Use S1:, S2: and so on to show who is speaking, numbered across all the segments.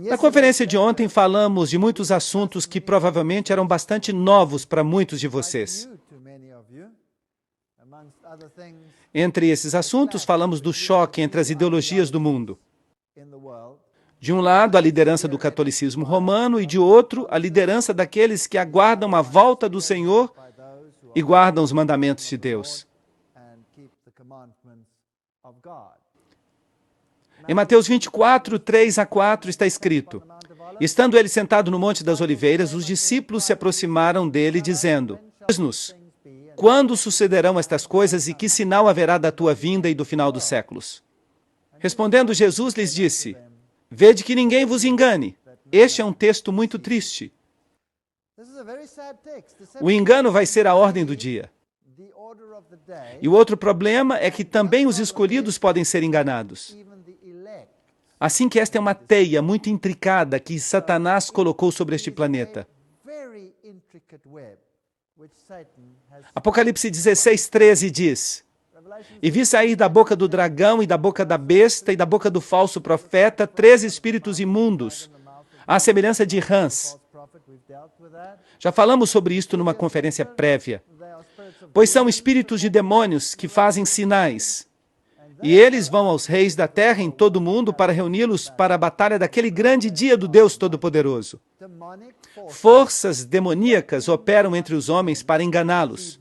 S1: Na conferência de ontem falamos de muitos assuntos que provavelmente eram bastante novos para muitos de vocês. Entre esses assuntos, falamos do choque entre as ideologias do mundo. De um lado, a liderança do catolicismo romano e de outro, a liderança daqueles que aguardam a volta do Senhor e guardam os mandamentos de Deus. Em Mateus 24, 3-4 está escrito: Estando ele sentado no Monte das Oliveiras, os discípulos se aproximaram dele, dizendo: Diz-nos, quando sucederão estas coisas e que sinal haverá da tua vinda e do final dos séculos? Respondendo Jesus, lhes disse: Vede que ninguém vos engane. Este é um texto muito triste. O engano vai ser a ordem do dia. E o outro problema é que também os escolhidos podem ser enganados. Assim que esta é uma teia muito intricada que Satanás colocou sobre este planeta. Apocalipse 16:13 diz: E vi sair da boca do dragão e da boca da besta e da boca do falso profeta 3 espíritos imundos, à semelhança de rãs. Já falamos sobre isto numa conferência prévia. Pois são espíritos de demônios que fazem sinais. E eles vão aos reis da terra em todo o mundo para reuni-los para a batalha daquele grande dia do Deus Todo-Poderoso. Forças demoníacas operam entre os homens para enganá-los.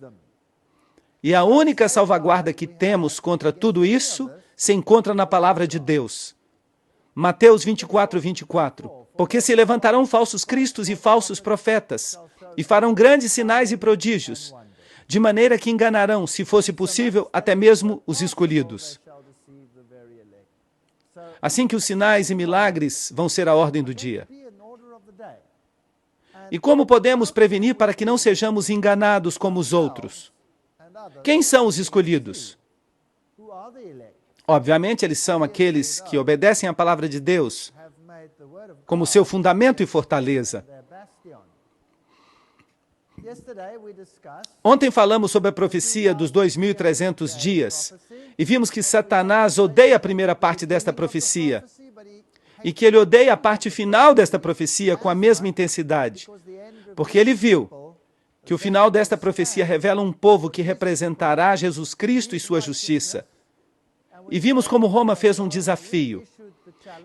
S1: E a única salvaguarda que temos contra tudo isso se encontra na palavra de Deus. Mateus 24:24. Porque se levantarão falsos cristos e falsos profetas, e farão grandes sinais e prodígios, de maneira que enganarão, se fosse possível, até mesmo os escolhidos. Assim que os sinais e milagres vão ser a ordem do dia. E como podemos prevenir para que não sejamos enganados como os outros? Quem são os escolhidos? Obviamente, eles são aqueles que obedecem à palavra de Deus como seu fundamento e fortaleza. Ontem falamos sobre a profecia dos 2.300 dias e vimos que Satanás odeia a primeira parte desta profecia e que ele odeia a parte final desta profecia com a mesma intensidade, porque ele viu que o final desta profecia revela um povo que representará Jesus Cristo e sua justiça. E vimos como Roma fez um desafio.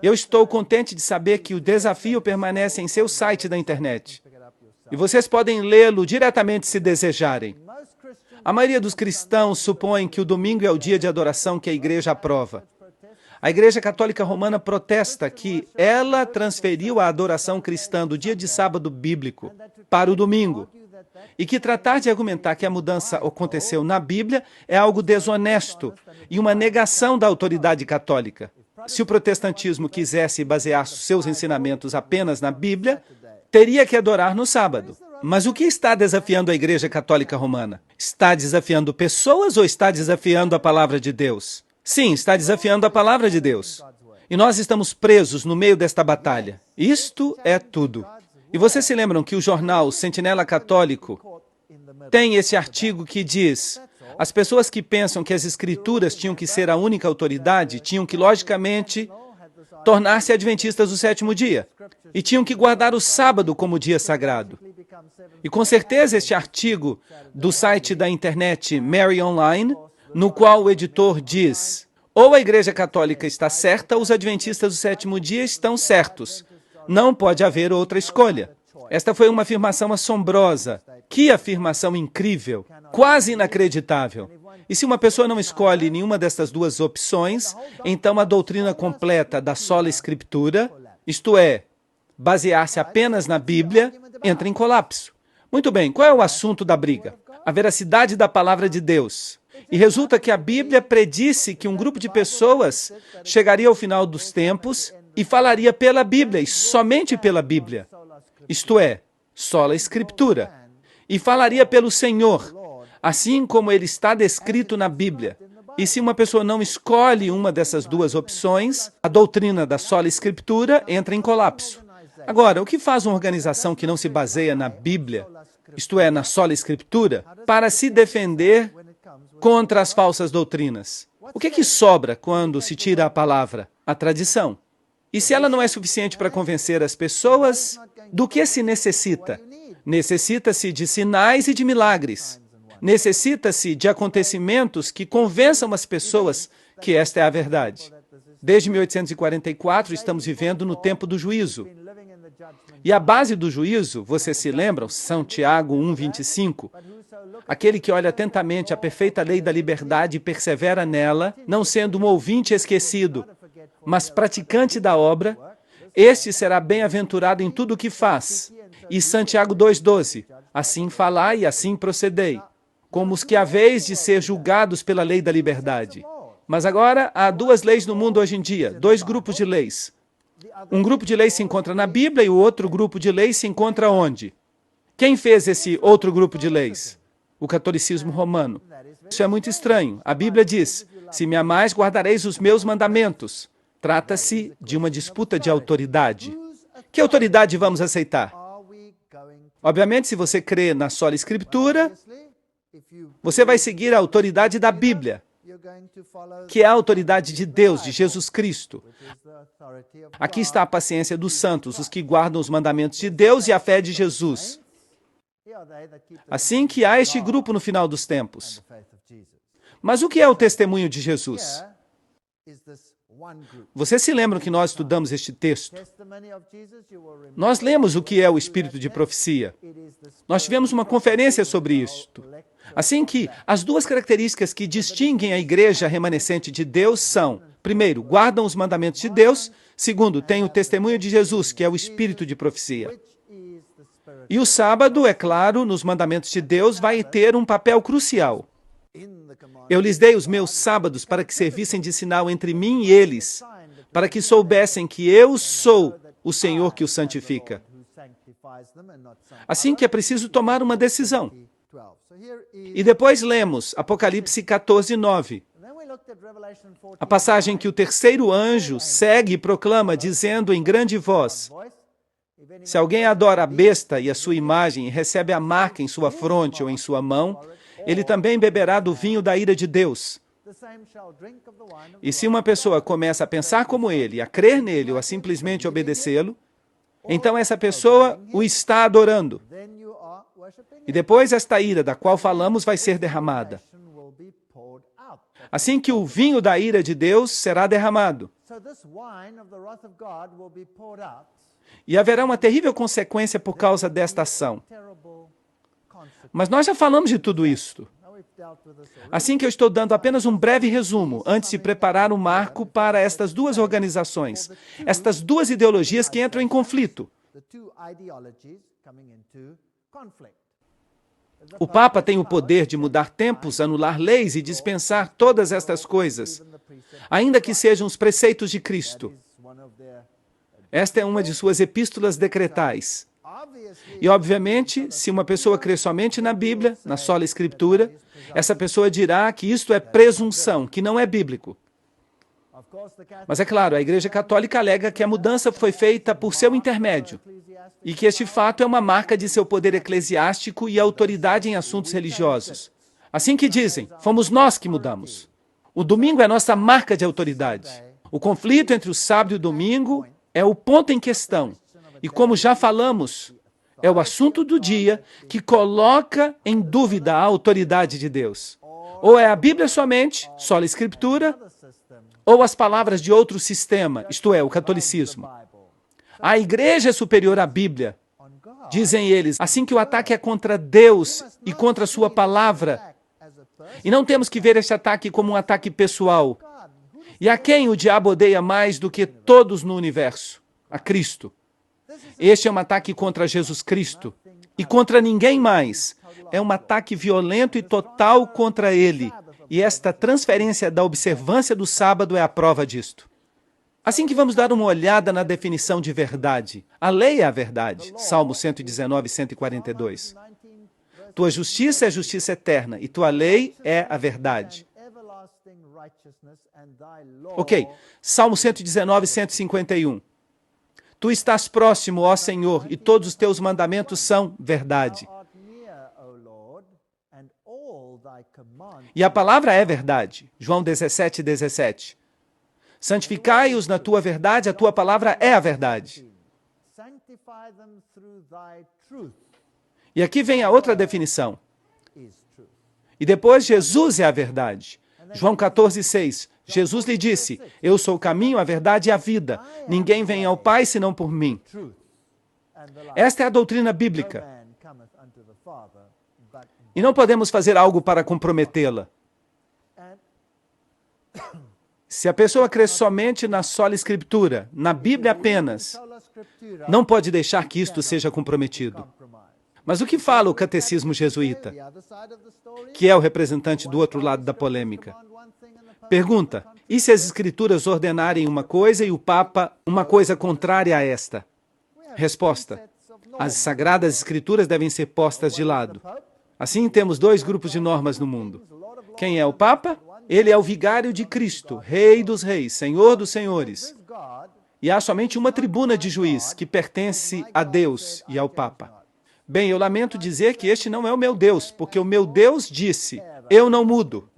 S1: Eu estou contente de saber que o desafio permanece em seu site da internet. E vocês podem lê-lo diretamente se desejarem. A maioria dos cristãos supõe que o domingo é o dia de adoração que a igreja aprova. A Igreja Católica Romana protesta que ela transferiu a adoração cristã do dia de sábado bíblico para o domingo. E que tratar de argumentar que a mudança aconteceu na Bíblia é algo desonesto e uma negação da autoridade católica. Se o protestantismo quisesse basear seus ensinamentos apenas na Bíblia, teria que adorar no sábado. Mas o que está desafiando a Igreja Católica Romana? Está desafiando pessoas ou está desafiando a palavra de Deus? Sim, está desafiando a palavra de Deus. E nós estamos presos no meio desta batalha. Isto é tudo. E vocês se lembram que o jornal Sentinela Católico tem esse artigo que diz: as pessoas que pensam que as Escrituras tinham que ser a única autoridade, tinham que, logicamente, tornar-se adventistas do sétimo dia. E tinham que guardar o sábado como dia sagrado. E com certeza este artigo do site da internet Mary Online, no qual o editor diz: ou a Igreja Católica está certa, ou os adventistas do sétimo dia estão certos. Não pode haver outra escolha. Esta foi uma afirmação assombrosa. Que afirmação incrível, quase inacreditável. E se uma pessoa não escolhe nenhuma destas duas opções, então a doutrina completa da sola escritura, isto é, basear-se apenas na Bíblia, entra em colapso. Muito bem, qual é o assunto da briga? A veracidade da palavra de Deus. E resulta que a Bíblia predisse que um grupo de pessoas chegaria ao final dos tempos e falaria pela Bíblia, e somente pela Bíblia. Isto é, sola escritura. E falaria pelo Senhor, assim como ele está descrito na Bíblia. E se uma pessoa não escolhe uma dessas duas opções, a doutrina da sola escritura entra em colapso. Agora, o que faz uma organização que não se baseia na Bíblia, isto é, na sola escritura, para se defender contra as falsas doutrinas? O que sobra quando se tira a palavra? A tradição. E se ela não é suficiente para convencer as pessoas, do que se necessita? Necessita-se de sinais e de milagres. Necessita-se de acontecimentos que convençam as pessoas que esta é a verdade. Desde 1844, estamos vivendo no tempo do juízo. E a base do juízo, vocês se lembram? São Tiago 1:25. Aquele que olha atentamente a perfeita lei da liberdade e persevera nela, não sendo um ouvinte esquecido, mas praticante da obra, este será bem-aventurado em tudo o que faz. E Santiago 2:12, assim falai e assim procedei, como os que haveis de ser julgados pela lei da liberdade. Mas agora há duas leis no mundo hoje em dia, dois grupos de leis. Um grupo de leis se encontra na Bíblia e o outro grupo de leis se encontra onde? Quem fez esse outro grupo de leis? O catolicismo romano. Isso é muito estranho. A Bíblia diz, se me amais, guardareis os meus mandamentos. Trata-se de uma disputa de autoridade. Que autoridade vamos aceitar? Obviamente, se você crê na sola Escritura, você vai seguir a autoridade da Bíblia, que é a autoridade de Deus, de Jesus Cristo. Aqui está a paciência dos santos, os que guardam os mandamentos de Deus e a fé de Jesus. Assim que há este grupo no final dos tempos. Mas o que é o testemunho de Jesus? Vocês se lembram que nós estudamos este texto? Nós lemos o que é o espírito de profecia. Nós tivemos uma conferência sobre isto. Assim que as duas características que distinguem a igreja remanescente de Deus são, primeiro, guardam os mandamentos de Deus, segundo, tem o testemunho de Jesus, que é o espírito de profecia. E o sábado, é claro, nos mandamentos de Deus, vai ter um papel crucial. Eu lhes dei os meus sábados para que servissem de sinal entre mim e eles, para que soubessem que eu sou o Senhor que os santifica. Assim que é preciso tomar uma decisão. E depois lemos Apocalipse 14:9. A passagem que o terceiro anjo segue e proclama, dizendo em grande voz, se alguém adora a besta e a sua imagem e recebe a marca em sua fronte ou em sua mão, ele também beberá do vinho da ira de Deus. E se uma pessoa começa a pensar como ele, a crer nele ou a simplesmente obedecê-lo, então essa pessoa o está adorando. E depois esta ira da qual falamos vai ser derramada. Assim que o vinho da ira de Deus será derramado. E haverá uma terrível consequência por causa desta ação. Mas nós já falamos de tudo isto. Assim que eu estou dando apenas um breve resumo, antes de preparar um marco para estas duas organizações, estas duas ideologias que entram em conflito. O Papa tem o poder de mudar tempos, anular leis e dispensar todas estas coisas, ainda que sejam os preceitos de Cristo. Esta é uma de suas epístolas decretais. E, obviamente, se uma pessoa crê somente na Bíblia, na sola Escritura, essa pessoa dirá que isto é presunção, que não é bíblico. Mas é claro, a Igreja Católica alega que a mudança foi feita por seu intermédio e que este fato é uma marca de seu poder eclesiástico e autoridade em assuntos religiosos. Assim que dizem, fomos nós que mudamos. O domingo é nossa marca de autoridade. O conflito entre o sábado e o domingo é o ponto em questão. E como já falamos, é o assunto do dia que coloca em dúvida a autoridade de Deus. Ou é a Bíblia somente, sola Escritura, ou as palavras de outro sistema, isto é, o catolicismo. A igreja é superior à Bíblia, dizem eles, assim que o ataque é contra Deus e contra a sua palavra. E não temos que ver este ataque como um ataque pessoal. E a quem o diabo odeia mais do que todos no universo? A Cristo. Este é um ataque contra Jesus Cristo e contra ninguém mais. É um ataque violento e total contra ele. E esta transferência da observância do sábado é a prova disto. Assim que vamos dar uma olhada na definição de verdade. A lei é a verdade. Salmo 119, 142. Tua justiça é justiça eterna e tua lei é a verdade. Ok, Salmo 119, 151. Tu estás próximo, ó Senhor, e todos os teus mandamentos são verdade. E a palavra é verdade. João 17, 17. Santificai-os na tua verdade, a tua palavra é a verdade. E aqui vem a outra definição. E depois, Jesus é a verdade. João 14:6. Jesus lhe disse, eu sou o caminho, a verdade e a vida. Ninguém vem ao Pai senão por mim. Esta é a doutrina bíblica. E não podemos fazer algo para comprometê-la. Se a pessoa crê somente na sola Escritura, na Bíblia apenas, não pode deixar que isto seja comprometido. Mas o que fala o catecismo jesuíta, que é o representante do outro lado da polêmica? Pergunta, e se as Escrituras ordenarem uma coisa e o Papa uma coisa contrária a esta? Resposta, as Sagradas Escrituras devem ser postas de lado. Assim temos dois grupos de normas no mundo. Quem é o Papa? Ele é o vigário de Cristo, Rei dos Reis, Senhor dos Senhores. E há somente uma tribuna de juiz que pertence a Deus e ao Papa. Bem, eu lamento dizer que este não é o meu Deus, porque o meu Deus disse, eu não mudo.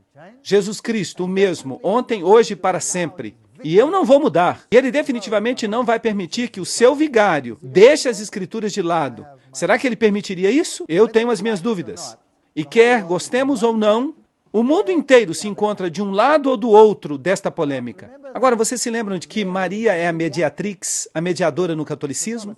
S1: Jesus Cristo, o mesmo, ontem, hoje e para sempre. E eu não vou mudar. E ele definitivamente não vai permitir que o seu vigário deixe as Escrituras de lado. Será que ele permitiria isso? Eu tenho as minhas dúvidas. E quer gostemos ou não, o mundo inteiro se encontra de um lado ou do outro desta polêmica. Agora, vocês se lembram de que Maria é a mediatrix, a mediadora no catolicismo?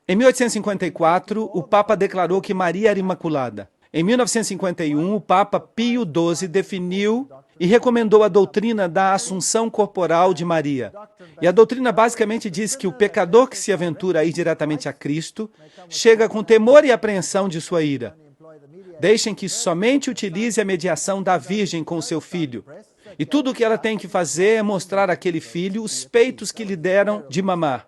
S1: Em 1854, o Papa declarou que Maria era imaculada. Em 1951, o Papa Pio XII definiu e recomendou a doutrina da assunção corporal de Maria. E a doutrina basicamente diz que o pecador que se aventura a ir diretamente a Cristo chega com temor e apreensão de sua ira. Deixem que somente utilize a mediação da Virgem com o seu filho. E tudo o que ela tem que fazer é mostrar àquele filho os peitos que lhe deram de mamar.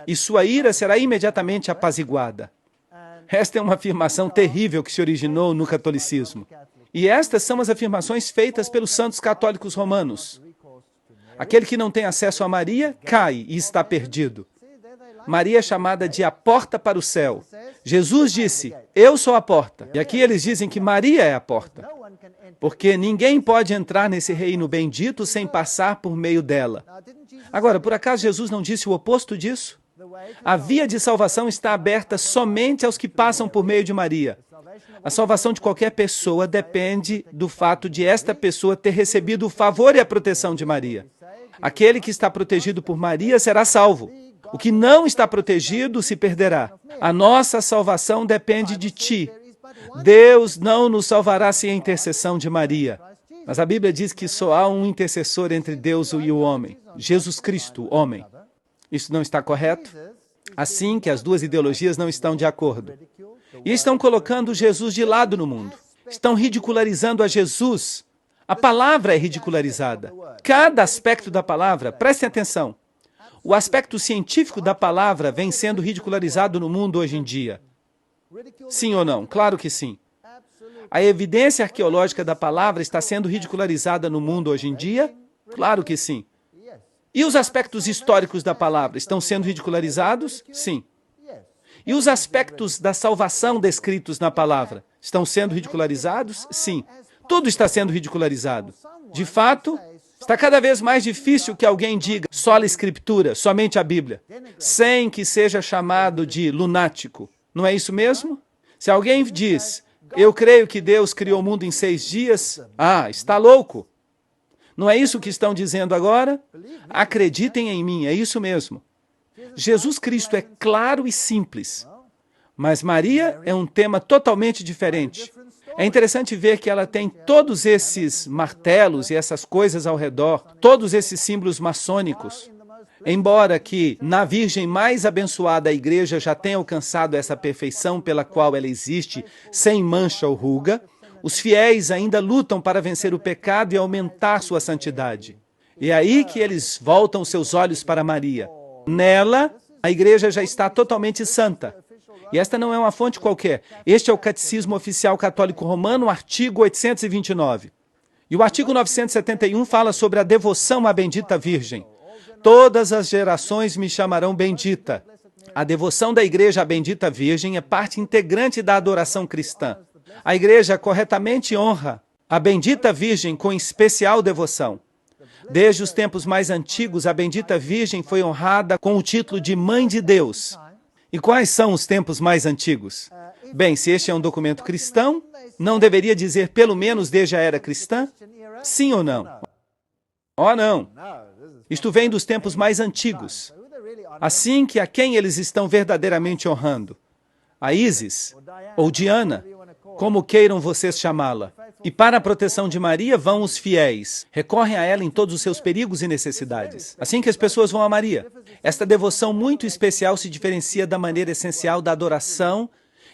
S1: E sua ira será imediatamente apaziguada. Esta é uma afirmação terrível que se originou no catolicismo. E estas são as afirmações feitas pelos santos católicos romanos. Aquele que não tem acesso a Maria, cai e está perdido. Maria é chamada de a porta para o céu. Jesus disse, eu sou a porta. E aqui eles dizem que Maria é a porta. Porque ninguém pode entrar nesse reino bendito sem passar por meio dela. Agora, por acaso Jesus não disse o oposto disso? A via de salvação está aberta somente aos que passam por meio de Maria. A salvação de qualquer pessoa depende do fato de esta pessoa ter recebido o favor e a proteção de Maria. Aquele que está protegido por Maria será salvo. O que não está protegido se perderá. A nossa salvação depende de ti. Deus não nos salvará sem a intercessão de Maria. Mas a Bíblia diz que só há um intercessor entre Deus e o homem. Jesus Cristo, homem. Isso não está correto? Assim que as duas ideologias não estão de acordo. E estão colocando Jesus de lado no mundo. Estão ridicularizando a Jesus. A palavra é ridicularizada. Cada aspecto da palavra, prestem atenção. O aspecto científico da palavra vem sendo ridicularizado no mundo hoje em dia. Sim ou não? Claro que sim. A evidência arqueológica da palavra está sendo ridicularizada no mundo hoje em dia? Claro que sim. E os aspectos históricos da palavra estão sendo ridicularizados? Sim. E os aspectos da salvação descritos na palavra estão sendo ridicularizados? Sim. Tudo está sendo ridicularizado. De fato, está cada vez mais difícil que alguém diga sola Escritura, somente a Bíblia, sem que seja chamado de lunático. Não é isso mesmo? Se alguém diz, eu creio que Deus criou o mundo em 6 dias, está louco. Não é isso que estão dizendo agora? Acreditem em mim, é isso mesmo. Jesus Cristo é claro e simples, mas Maria é um tema totalmente diferente. É interessante ver que ela tem todos esses martelos e essas coisas ao redor, todos esses símbolos maçônicos. Embora que na Virgem mais abençoada a Igreja já tenha alcançado essa perfeição pela qual ela existe, sem mancha ou ruga, os fiéis ainda lutam para vencer o pecado e aumentar sua santidade. E é aí que eles voltam seus olhos para Maria. Nela, a Igreja já está totalmente santa. E esta não é uma fonte qualquer. Este é o Catecismo Oficial Católico Romano, artigo 829. E o artigo 971 fala sobre a devoção à bendita Virgem. Todas as gerações me chamarão bendita. A devoção da Igreja à bendita Virgem é parte integrante da adoração cristã. A Igreja corretamente honra a bendita Virgem com especial devoção. Desde os tempos mais antigos, a bendita Virgem foi honrada com o título de Mãe de Deus. E quais são os tempos mais antigos? Bem, se este é um documento cristão, não deveria dizer pelo menos desde a era cristã? Sim ou não? Oh, não. Isto vem dos tempos mais antigos. Assim que a quem eles estão verdadeiramente honrando? A Ísis ou Diana, como queiram vocês chamá-la. E para a proteção de Maria vão os fiéis. Recorrem a ela em todos os seus perigos e necessidades. Assim que as pessoas vão a Maria. Esta devoção muito especial se diferencia da maneira essencial da adoração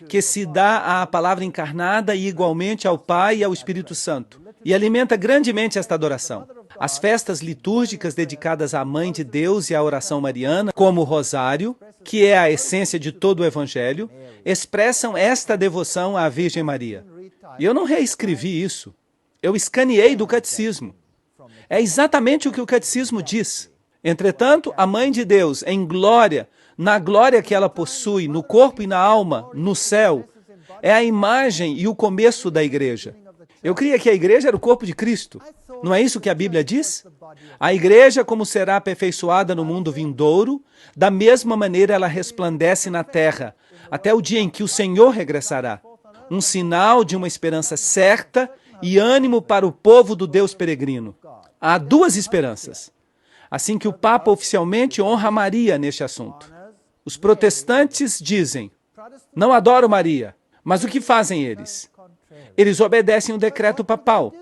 S1: que se dá à palavra encarnada e igualmente ao Pai e ao Espírito Santo. E alimenta grandemente esta adoração. As festas litúrgicas dedicadas à Mãe de Deus e à oração mariana, como o Rosário, que é a essência de todo o Evangelho, expressam esta devoção à Virgem Maria. E eu não reescrevi isso. Eu escaneei do catecismo. É exatamente o que o catecismo diz. Entretanto, a Mãe de Deus, em glória, na glória que ela possui, no corpo e na alma, no céu, é a imagem e o começo da igreja. Eu creia que a igreja era o corpo de Cristo. Não é isso que a Bíblia diz? A igreja, como será aperfeiçoada no mundo vindouro, da mesma maneira ela resplandece na terra, até o dia em que o Senhor regressará. Um sinal de uma esperança certa e ânimo para o povo do Deus peregrino. Há duas esperanças. Assim que o Papa oficialmente honra Maria neste assunto. Os protestantes dizem, não adoro Maria, mas o que fazem eles? Eles obedecem o decreto papal.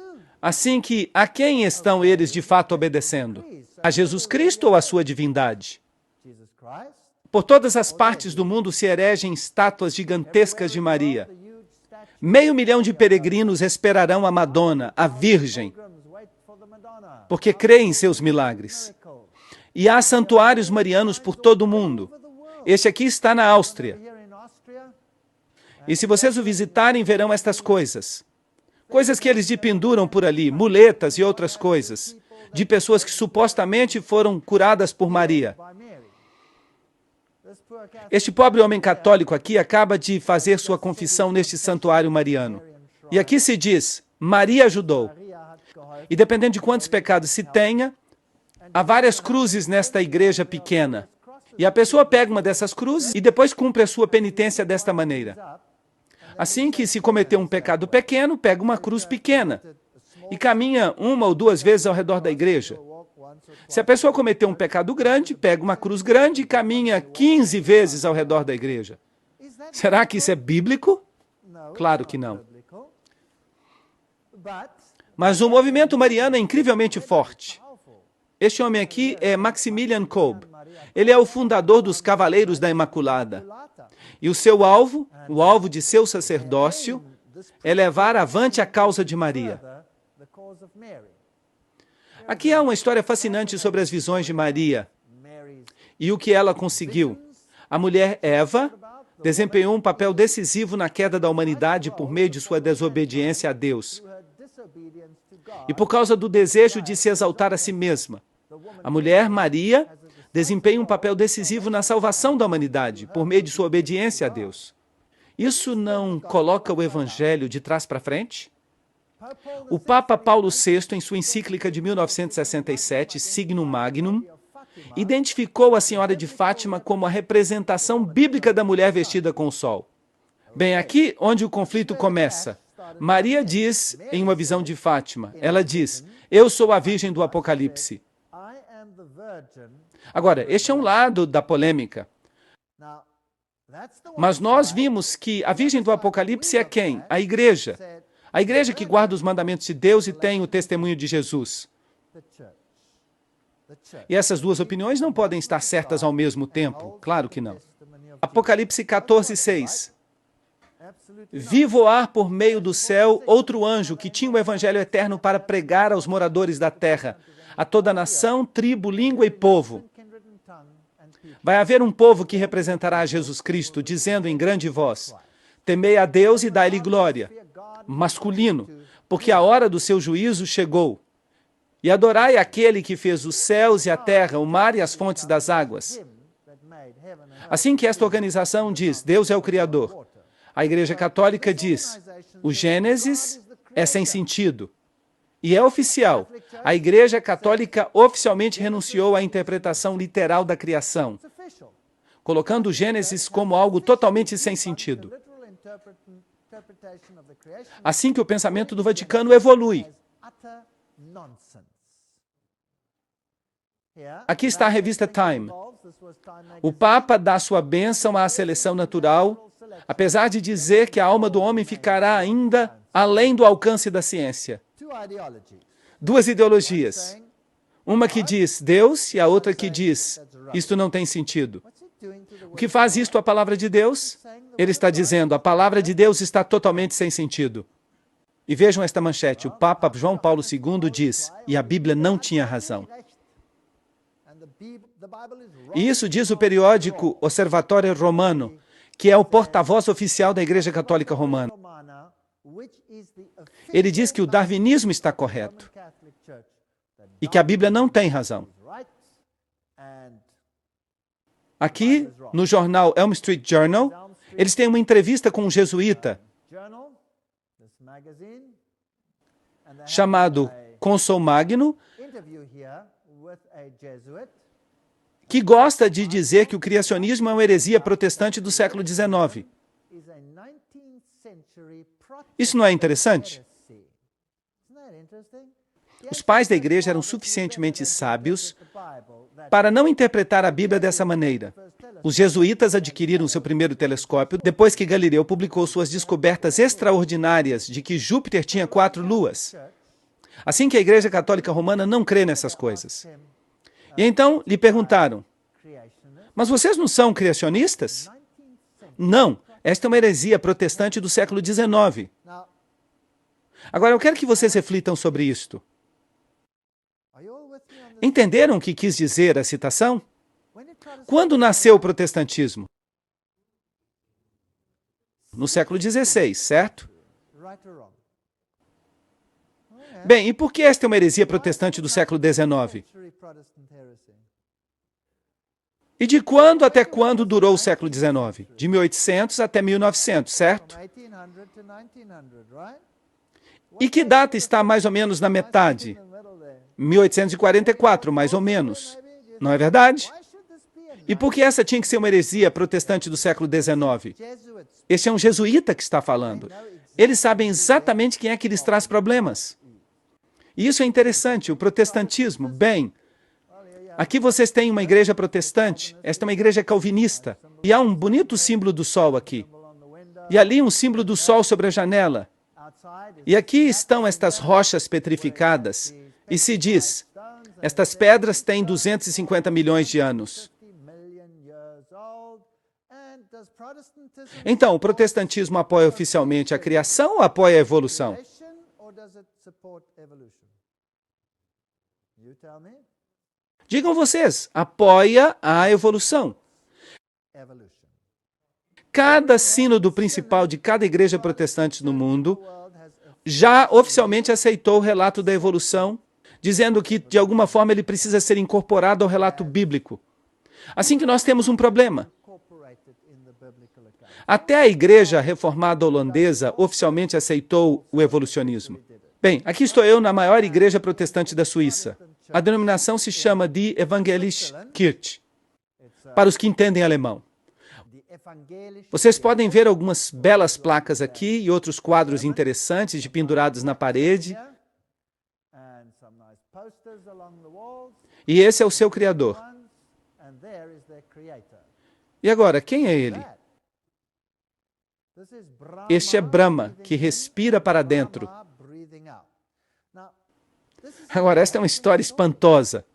S1: Assim que, a quem estão eles de fato obedecendo? A Jesus Cristo ou a sua divindade? Por todas as partes do mundo se erigem estátuas gigantescas de Maria. 500 mil de peregrinos esperarão a Madonna, a Virgem, porque creem em seus milagres. E há santuários marianos por todo o mundo. Este aqui está na Áustria. E se vocês o visitarem, verão estas coisas. Coisas que eles penduram por ali, muletas e outras coisas, de pessoas que supostamente foram curadas por Maria. Este pobre homem católico aqui acaba de fazer sua confissão neste santuário mariano. E aqui se diz, Maria ajudou. E dependendo de quantos pecados se tenha, há várias cruzes nesta igreja pequena. E a pessoa pega uma dessas cruzes e depois cumpre a sua penitência desta maneira. Assim que se cometeu um pecado pequeno, pega uma cruz pequena e caminha 1 ou 2 vezes ao redor da igreja. Se a pessoa cometeu um pecado grande, pega uma cruz grande e caminha 15 vezes ao redor da igreja. Será que isso é bíblico? Claro que não. Mas o movimento mariano é incrivelmente forte. Este homem aqui é Maximilian Kolbe. Ele é o fundador dos Cavaleiros da Imaculada. E o seu alvo, o alvo de seu sacerdócio, é levar avante a causa de Maria. Aqui há uma história fascinante sobre as visões de Maria e o que ela conseguiu. A mulher Eva desempenhou um papel decisivo na queda da humanidade por meio de sua desobediência a Deus. E por causa do desejo de se exaltar a si mesma. A mulher Maria desempenha um papel decisivo na salvação da humanidade por meio de sua obediência a Deus. Isso não coloca o Evangelho de trás para frente? O Papa Paulo VI, em sua encíclica de 1967, Signum Magnum, identificou a Senhora de Fátima como a representação bíblica da mulher vestida com o sol. Bem, aqui onde o conflito começa, Maria diz, em uma visão de Fátima, ela diz, eu sou a Virgem do Apocalipse. Agora, este é um lado da polêmica. Mas nós vimos que a Virgem do Apocalipse é quem? A igreja. A igreja que guarda os mandamentos de Deus e tem o testemunho de Jesus. E essas duas opiniões não podem estar certas ao mesmo tempo. Claro que não. Apocalipse 14:6. Vi voar por meio do céu outro anjo que tinha o evangelho eterno para pregar aos moradores da terra, a toda nação, tribo, língua e povo. Vai haver um povo que representará a Jesus Cristo, dizendo em grande voz, temei a Deus e dai-lhe glória. Masculino, porque a hora do seu juízo chegou. E adorai aquele que fez os céus e a terra, o mar e as fontes das águas. Assim que esta organização diz, Deus é o Criador. A Igreja Católica diz, o Gênesis é sem sentido. E é oficial. A Igreja Católica oficialmente renunciou à interpretação literal da criação, colocando o Gênesis como algo totalmente sem sentido. Assim que o pensamento do Vaticano evolui. Aqui está a revista Time. O Papa dá sua bênção à seleção natural, apesar de dizer que a alma do homem ficará ainda além do alcance da ciência. Duas ideologias. Uma que diz Deus e a outra que diz isto não tem sentido. O que faz isto a palavra de Deus? Ele está dizendo, a palavra de Deus está totalmente sem sentido. E vejam esta manchete, o Papa João Paulo II diz, e a Bíblia não tinha razão. E isso diz o periódico Osservatório Romano, que é o porta-voz oficial da Igreja Católica Romana. Ele diz que o darwinismo está correto e que a Bíblia não tem razão. Aqui, no jornal Elm Street Journal, eles têm uma entrevista com um jesuíta chamado Consul Magno, que gosta de dizer que o criacionismo é uma heresia protestante do século XIX. Isso não é interessante? Os pais da igreja eram suficientemente sábios para não interpretar a Bíblia dessa maneira. Os jesuítas adquiriram seu primeiro telescópio depois que Galileu publicou suas descobertas extraordinárias de que Júpiter tinha 4 luas. Assim que a Igreja Católica Romana não crê nessas coisas. E então lhe perguntaram, mas vocês não são criacionistas? Não, esta é uma heresia protestante do século XIX. Agora, eu quero que vocês reflitam sobre isto. Entenderam o que quis dizer a citação? Quando nasceu o protestantismo? No século XVI, certo? Bem, e por que esta é uma heresia protestante do século XIX? E de quando até quando durou o século XIX? De 1800 até 1900, certo? E que data está mais ou menos na metade? 1844, mais ou menos. Não é verdade? E por que essa tinha que ser uma heresia protestante do século XIX? Este é um jesuíta que está falando. Eles sabem exatamente quem é que lhes traz problemas. E isso é interessante, o protestantismo. Bem, aqui vocês têm uma igreja protestante, esta é uma igreja calvinista. E há um bonito símbolo do sol aqui. E ali um símbolo do sol sobre a janela. E aqui estão estas rochas petrificadas. E se diz, estas pedras têm 250 milhões de anos. Então, o protestantismo apoia oficialmente a criação ou apoia a evolução? Digam vocês, apoia a evolução. Cada sínodo principal de cada igreja protestante no mundo já oficialmente aceitou o relato da evolução, dizendo que, de alguma forma, ele precisa ser incorporado ao relato bíblico. Assim que nós temos um problema. Até a igreja reformada holandesa oficialmente aceitou o evolucionismo. Bem, aqui estou eu na maior igreja protestante da Suíça. A denominação se chama Die Evangelische Kirche, para os que entendem alemão. Vocês podem ver algumas belas placas aqui e outros quadros interessantes de pendurados na parede. E esse é o seu Criador. E agora, quem é ele? Este é Brahma, que respira para dentro. Agora, esta é uma história espantosa.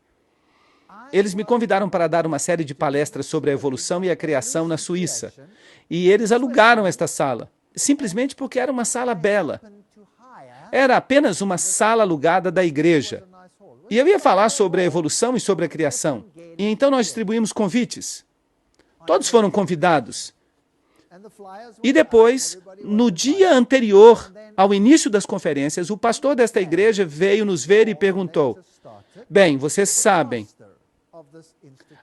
S1: Eles me convidaram para dar uma série de palestras sobre a evolução e a criação na Suíça. E eles alugaram esta sala, simplesmente porque era uma sala bela. Era apenas uma sala alugada da igreja. E eu ia falar sobre a evolução e sobre a criação. E então nós distribuímos convites. Todos foram convidados. E depois, no dia anterior ao início das conferências, o pastor desta igreja veio nos ver e perguntou, bem, vocês sabem,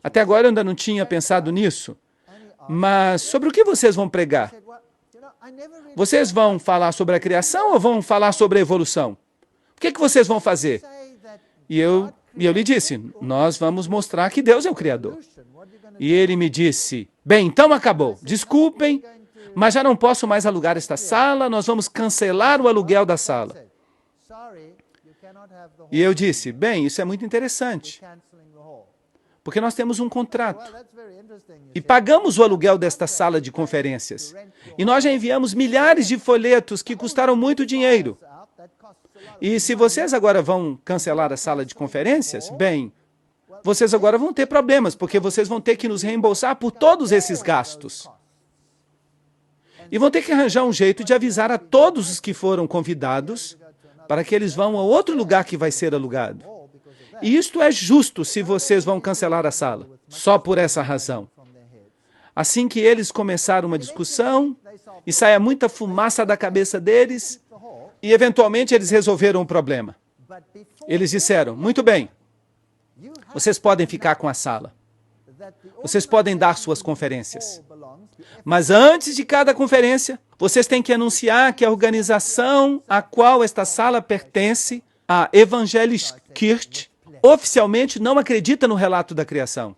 S1: até agora eu ainda não tinha pensado nisso, mas sobre o que vocês vão pregar? Vocês vão falar sobre a criação ou vão falar sobre a evolução? O que vocês vão fazer? E eu lhe disse, nós vamos mostrar que Deus é o Criador. E ele me disse, bem, então acabou. Desculpem, mas já não posso mais alugar esta sala, nós vamos cancelar o aluguel da sala. E eu disse, bem, isso é muito interessante, porque nós temos um contrato. E pagamos o aluguel desta sala de conferências. E nós já enviamos milhares de folhetos que custaram muito dinheiro. E se vocês agora vão cancelar a sala de conferências, bem, vocês agora vão ter problemas, porque vocês vão ter que nos reembolsar por todos esses gastos. E vão ter que arranjar um jeito de avisar a todos os que foram convidados para que eles vão a outro lugar que vai ser alugado. E isto é justo se vocês vão cancelar a sala, só por essa razão. Assim que eles começaram uma discussão, e saia muita fumaça da cabeça deles, e eventualmente eles resolveram o problema. Eles disseram, muito bem, vocês podem ficar com a sala. Vocês podem dar suas conferências. Mas antes de cada conferência, vocês têm que anunciar que a organização a qual esta sala pertence, a Evangeliskirche, oficialmente não acredita no relato da criação.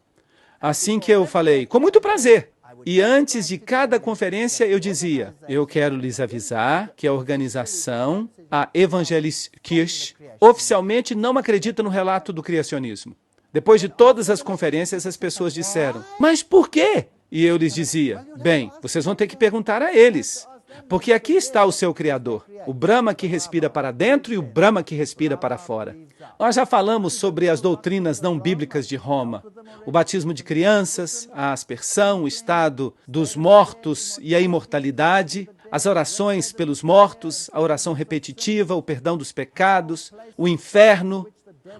S1: Assim que eu falei, com muito prazer. E antes de cada conferência eu dizia, eu quero lhes avisar que a organização, a Evangeliskirche, oficialmente não acredita no relato do criacionismo. Depois de todas as conferências, as pessoas disseram, mas por quê? E eu lhes dizia, bem, vocês vão ter que perguntar a eles, porque aqui está o seu Criador, o Brahma que respira para dentro e o Brahma que respira para fora. Nós já falamos sobre as doutrinas não bíblicas de Roma, o batismo de crianças, a aspersão, o estado dos mortos e a imortalidade, as orações pelos mortos, a oração repetitiva, o perdão dos pecados, o inferno,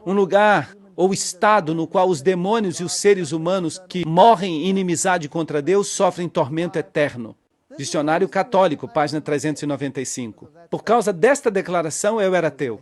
S1: um lugar ou estado no qual os demônios e os seres humanos que morrem em inimizade contra Deus sofrem tormento eterno. Dicionário Católico, página 395. Por causa desta declaração, eu era ateu.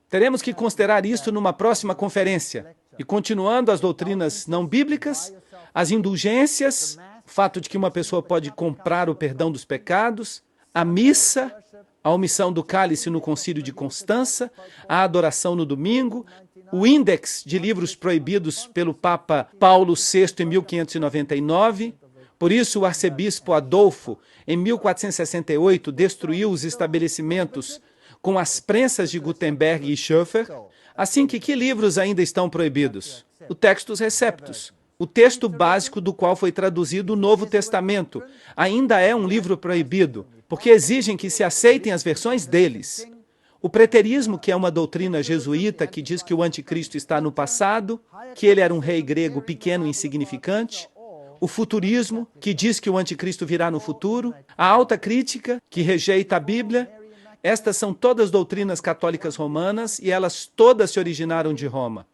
S1: Teremos que considerar isso numa próxima conferência. E continuando as doutrinas não bíblicas, as indulgências, o fato de que uma pessoa pode comprar o perdão dos pecados, a missa, a omissão do cálice no concílio de Constança, a adoração no domingo, o índex de livros proibidos pelo Papa Paulo VI em 1599. Por isso, o arcebispo Adolfo, em 1468, destruiu os estabelecimentos com as prensas de Gutenberg e Schoeffer. Assim que livros ainda estão proibidos? O Textus Receptus, o texto básico do qual foi traduzido o Novo Testamento, ainda é um livro proibido, porque exigem que se aceitem as versões deles. O preterismo, que é uma doutrina jesuíta que diz que o anticristo está no passado, que ele era um rei grego pequeno e insignificante. O futurismo, que diz que o anticristo virá no futuro. A alta crítica, que rejeita a Bíblia. Estas são todas doutrinas católicas romanas e elas todas se originaram de Roma.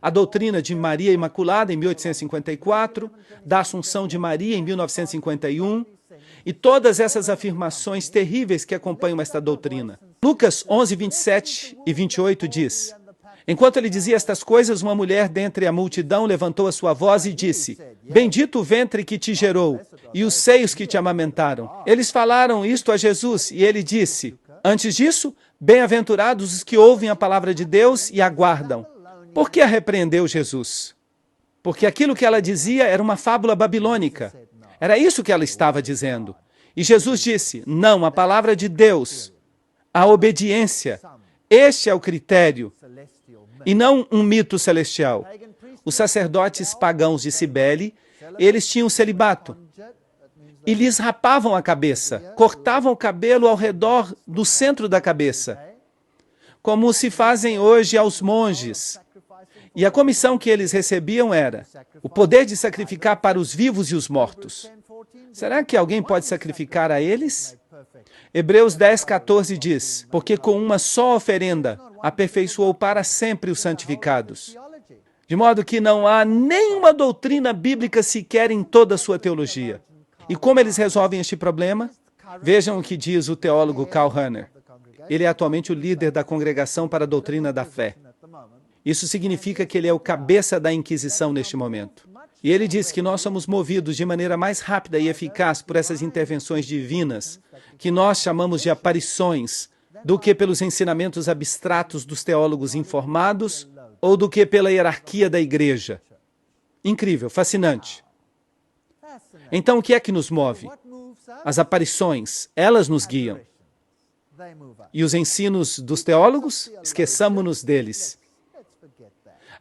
S1: A doutrina de Maria Imaculada, em 1854, da Assunção de Maria, em 1951, e todas essas afirmações terríveis que acompanham esta doutrina. Lucas 11, 27 e 28 diz, enquanto ele dizia estas coisas, uma mulher dentre a multidão levantou a sua voz e disse, bendito o ventre que te gerou e os seios que te amamentaram. Eles falaram isto a Jesus e ele disse, antes disso, bem-aventurados os que ouvem a palavra de Deus e aguardam. Por que a repreendeu Jesus? Porque aquilo que ela dizia era uma fábula babilônica. Era isso que ela estava dizendo. E Jesus disse, não, a palavra de Deus, a obediência, este é o critério, e não um mito celestial. Os sacerdotes pagãos de Cibele, eles tinham celibato, e lhes rapavam a cabeça, cortavam o cabelo ao redor do centro da cabeça, como se fazem hoje aos monges. E a comissão que eles recebiam era o poder de sacrificar para os vivos e os mortos. Será que alguém pode sacrificar a eles? Hebreus 10, 14 diz, porque com uma só oferenda aperfeiçoou para sempre os santificados. De modo que não há nenhuma doutrina bíblica sequer em toda a sua teologia. E como eles resolvem este problema? Vejam o que diz o teólogo Karl Rahner. Ele é atualmente o líder da Congregação para a Doutrina da Fé. Isso significa que ele é o cabeça da Inquisição neste momento. E ele diz que nós somos movidos de maneira mais rápida e eficaz por essas intervenções divinas, que nós chamamos de aparições, do que pelos ensinamentos abstratos dos teólogos informados ou do que pela hierarquia da igreja. Incrível, fascinante. Então, o que é que nos move? As aparições, elas nos guiam. E os ensinos dos teólogos? Esqueçamo-nos deles.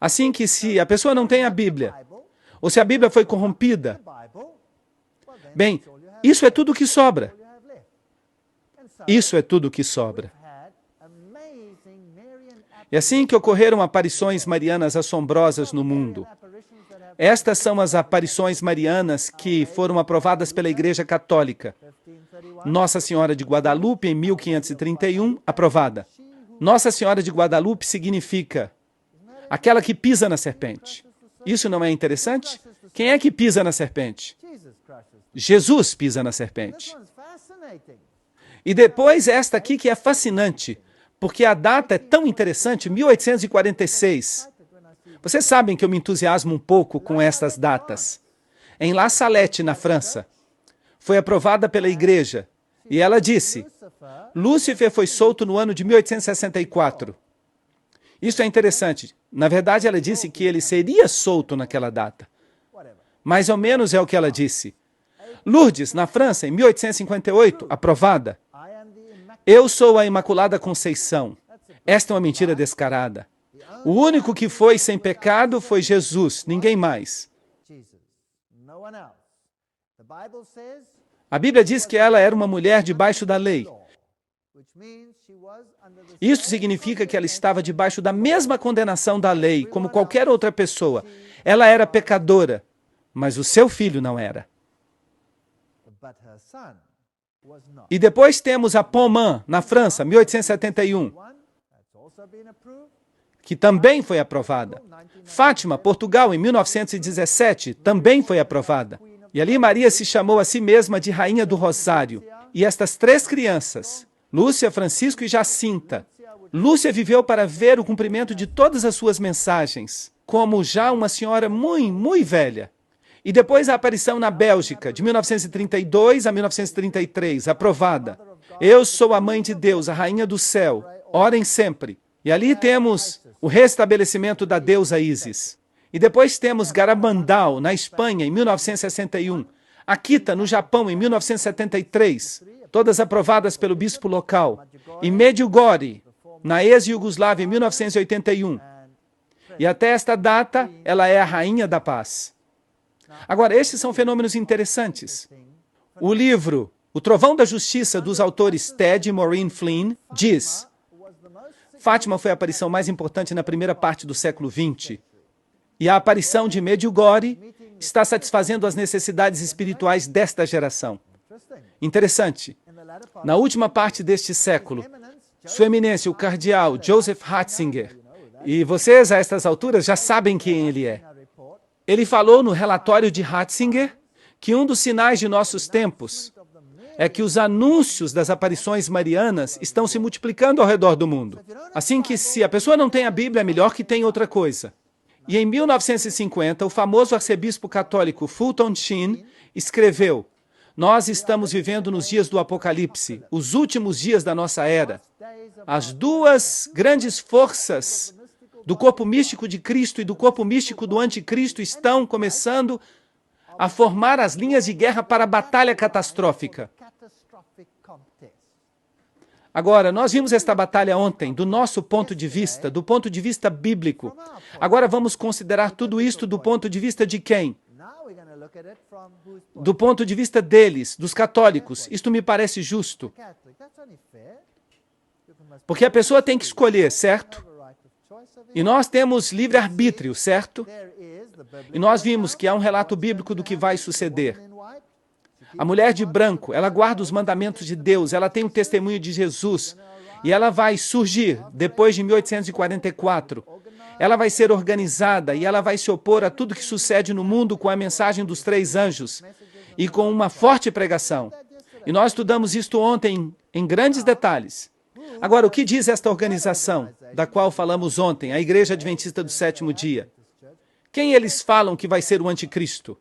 S1: Assim que se a pessoa não tem a Bíblia, ou se a Bíblia foi corrompida, bem, isso é tudo o que sobra. Isso é tudo o que sobra. E assim que ocorreram aparições marianas assombrosas no mundo. Estas são as aparições marianas que foram aprovadas pela Igreja Católica. Nossa Senhora de Guadalupe, em 1531, aprovada. Nossa Senhora de Guadalupe significa aquela que pisa na serpente. Isso não é interessante? Quem é que pisa na serpente? Jesus pisa na serpente. E depois esta aqui que é fascinante, porque a data é tão interessante, 1846. Vocês sabem que eu me entusiasmo um pouco com estas datas. Em La Salette, na França, foi aprovada pela igreja, e ela disse, Lúcifer foi solto no ano de 1864. Isso é interessante. Na verdade, ela disse que ele seria solto naquela data. Mais ou menos é o que ela disse. Lourdes, na França, em 1858, aprovada. Eu sou a Imaculada Conceição. Esta é uma mentira descarada. O único que foi sem pecado foi Jesus, ninguém mais. A Bíblia diz que ela era uma mulher debaixo da lei. Isso significa que ela estava debaixo da mesma condenação da lei, como qualquer outra pessoa. Ela era pecadora, mas o seu filho não era. E depois temos a Pommern, na França, 1871, que também foi aprovada. Fátima, Portugal, em 1917, também foi aprovada. E ali Maria se chamou a si mesma de Rainha do Rosário. E estas três crianças, Lúcia, Francisco e Jacinta, Lúcia viveu para ver o cumprimento de todas as suas mensagens, como já uma senhora muito velha. E depois a aparição na Bélgica, de 1932 a 1933, aprovada. Eu sou a Mãe de Deus, a Rainha do Céu, orem sempre. E ali temos o restabelecimento da deusa Ísis. E depois temos Garabandal, na Espanha, em 1961. Akita, no Japão, em 1973, todas aprovadas pelo bispo local. E Medjugorje, na ex-Iugoslávia, em 1981. E até esta data, ela é a Rainha da Paz. Agora, estes são fenômenos interessantes. O livro O Trovão da Justiça, dos autores Ted e Maureen Flynn, diz: Fátima foi a aparição mais importante na primeira parte do século XX. E a aparição de Medjugorje está satisfazendo as necessidades espirituais desta geração. Interessante. Na última parte deste século, Sua Eminência, o cardeal Joseph Ratzinger, e vocês, a estas alturas, já sabem quem ele é. Ele falou no relatório de Ratzinger que um dos sinais de nossos tempos é que os anúncios das aparições marianas estão se multiplicando ao redor do mundo. Assim que, se a pessoa não tem a Bíblia, é melhor que tenha outra coisa. E em 1950, o famoso arcebispo católico Fulton Sheen escreveu: Nós estamos vivendo nos dias do Apocalipse, os últimos dias da nossa era. As duas grandes forças do corpo místico de Cristo e do corpo místico do anticristo estão começando a formar as linhas de guerra para a batalha catastrófica. Agora, nós vimos esta batalha ontem, do nosso ponto de vista, do ponto de vista bíblico. Agora vamos considerar tudo isto do ponto de vista de quem? Do ponto de vista deles, dos católicos. Isto me parece justo. Porque a pessoa tem que escolher, certo? E nós temos livre-arbítrio, certo? E nós vimos que há um relato bíblico do que vai suceder. A mulher de branco, ela guarda os mandamentos de Deus, ela tem o testemunho de Jesus, e ela vai surgir depois de 1844. Ela vai ser organizada e ela vai se opor a tudo que sucede no mundo com a mensagem dos 3 anjos e com uma forte pregação. E nós estudamos isto ontem em grandes detalhes. Agora, o que diz esta organização, da qual falamos ontem, a Igreja Adventista do Sétimo Dia? Quem eles falam que vai ser o anticristo?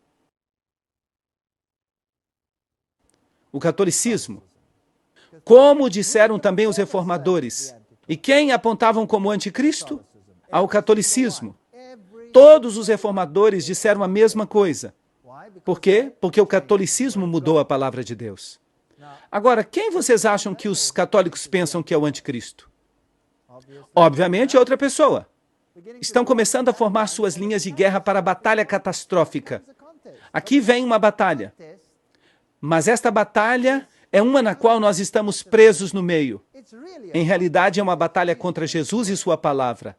S1: O catolicismo. Como disseram também os reformadores. E quem apontavam como anticristo? ao catolicismo. Todos os reformadores disseram a mesma coisa. Por quê? Porque o catolicismo mudou a palavra de Deus. Agora, quem vocês acham que os católicos pensam que é o anticristo? Obviamente é outra pessoa. Estão começando a formar suas linhas de guerra para a batalha catastrófica. Aqui vem uma batalha. Mas esta batalha é uma na qual nós estamos presos no meio. Em realidade, é uma batalha contra Jesus e sua palavra.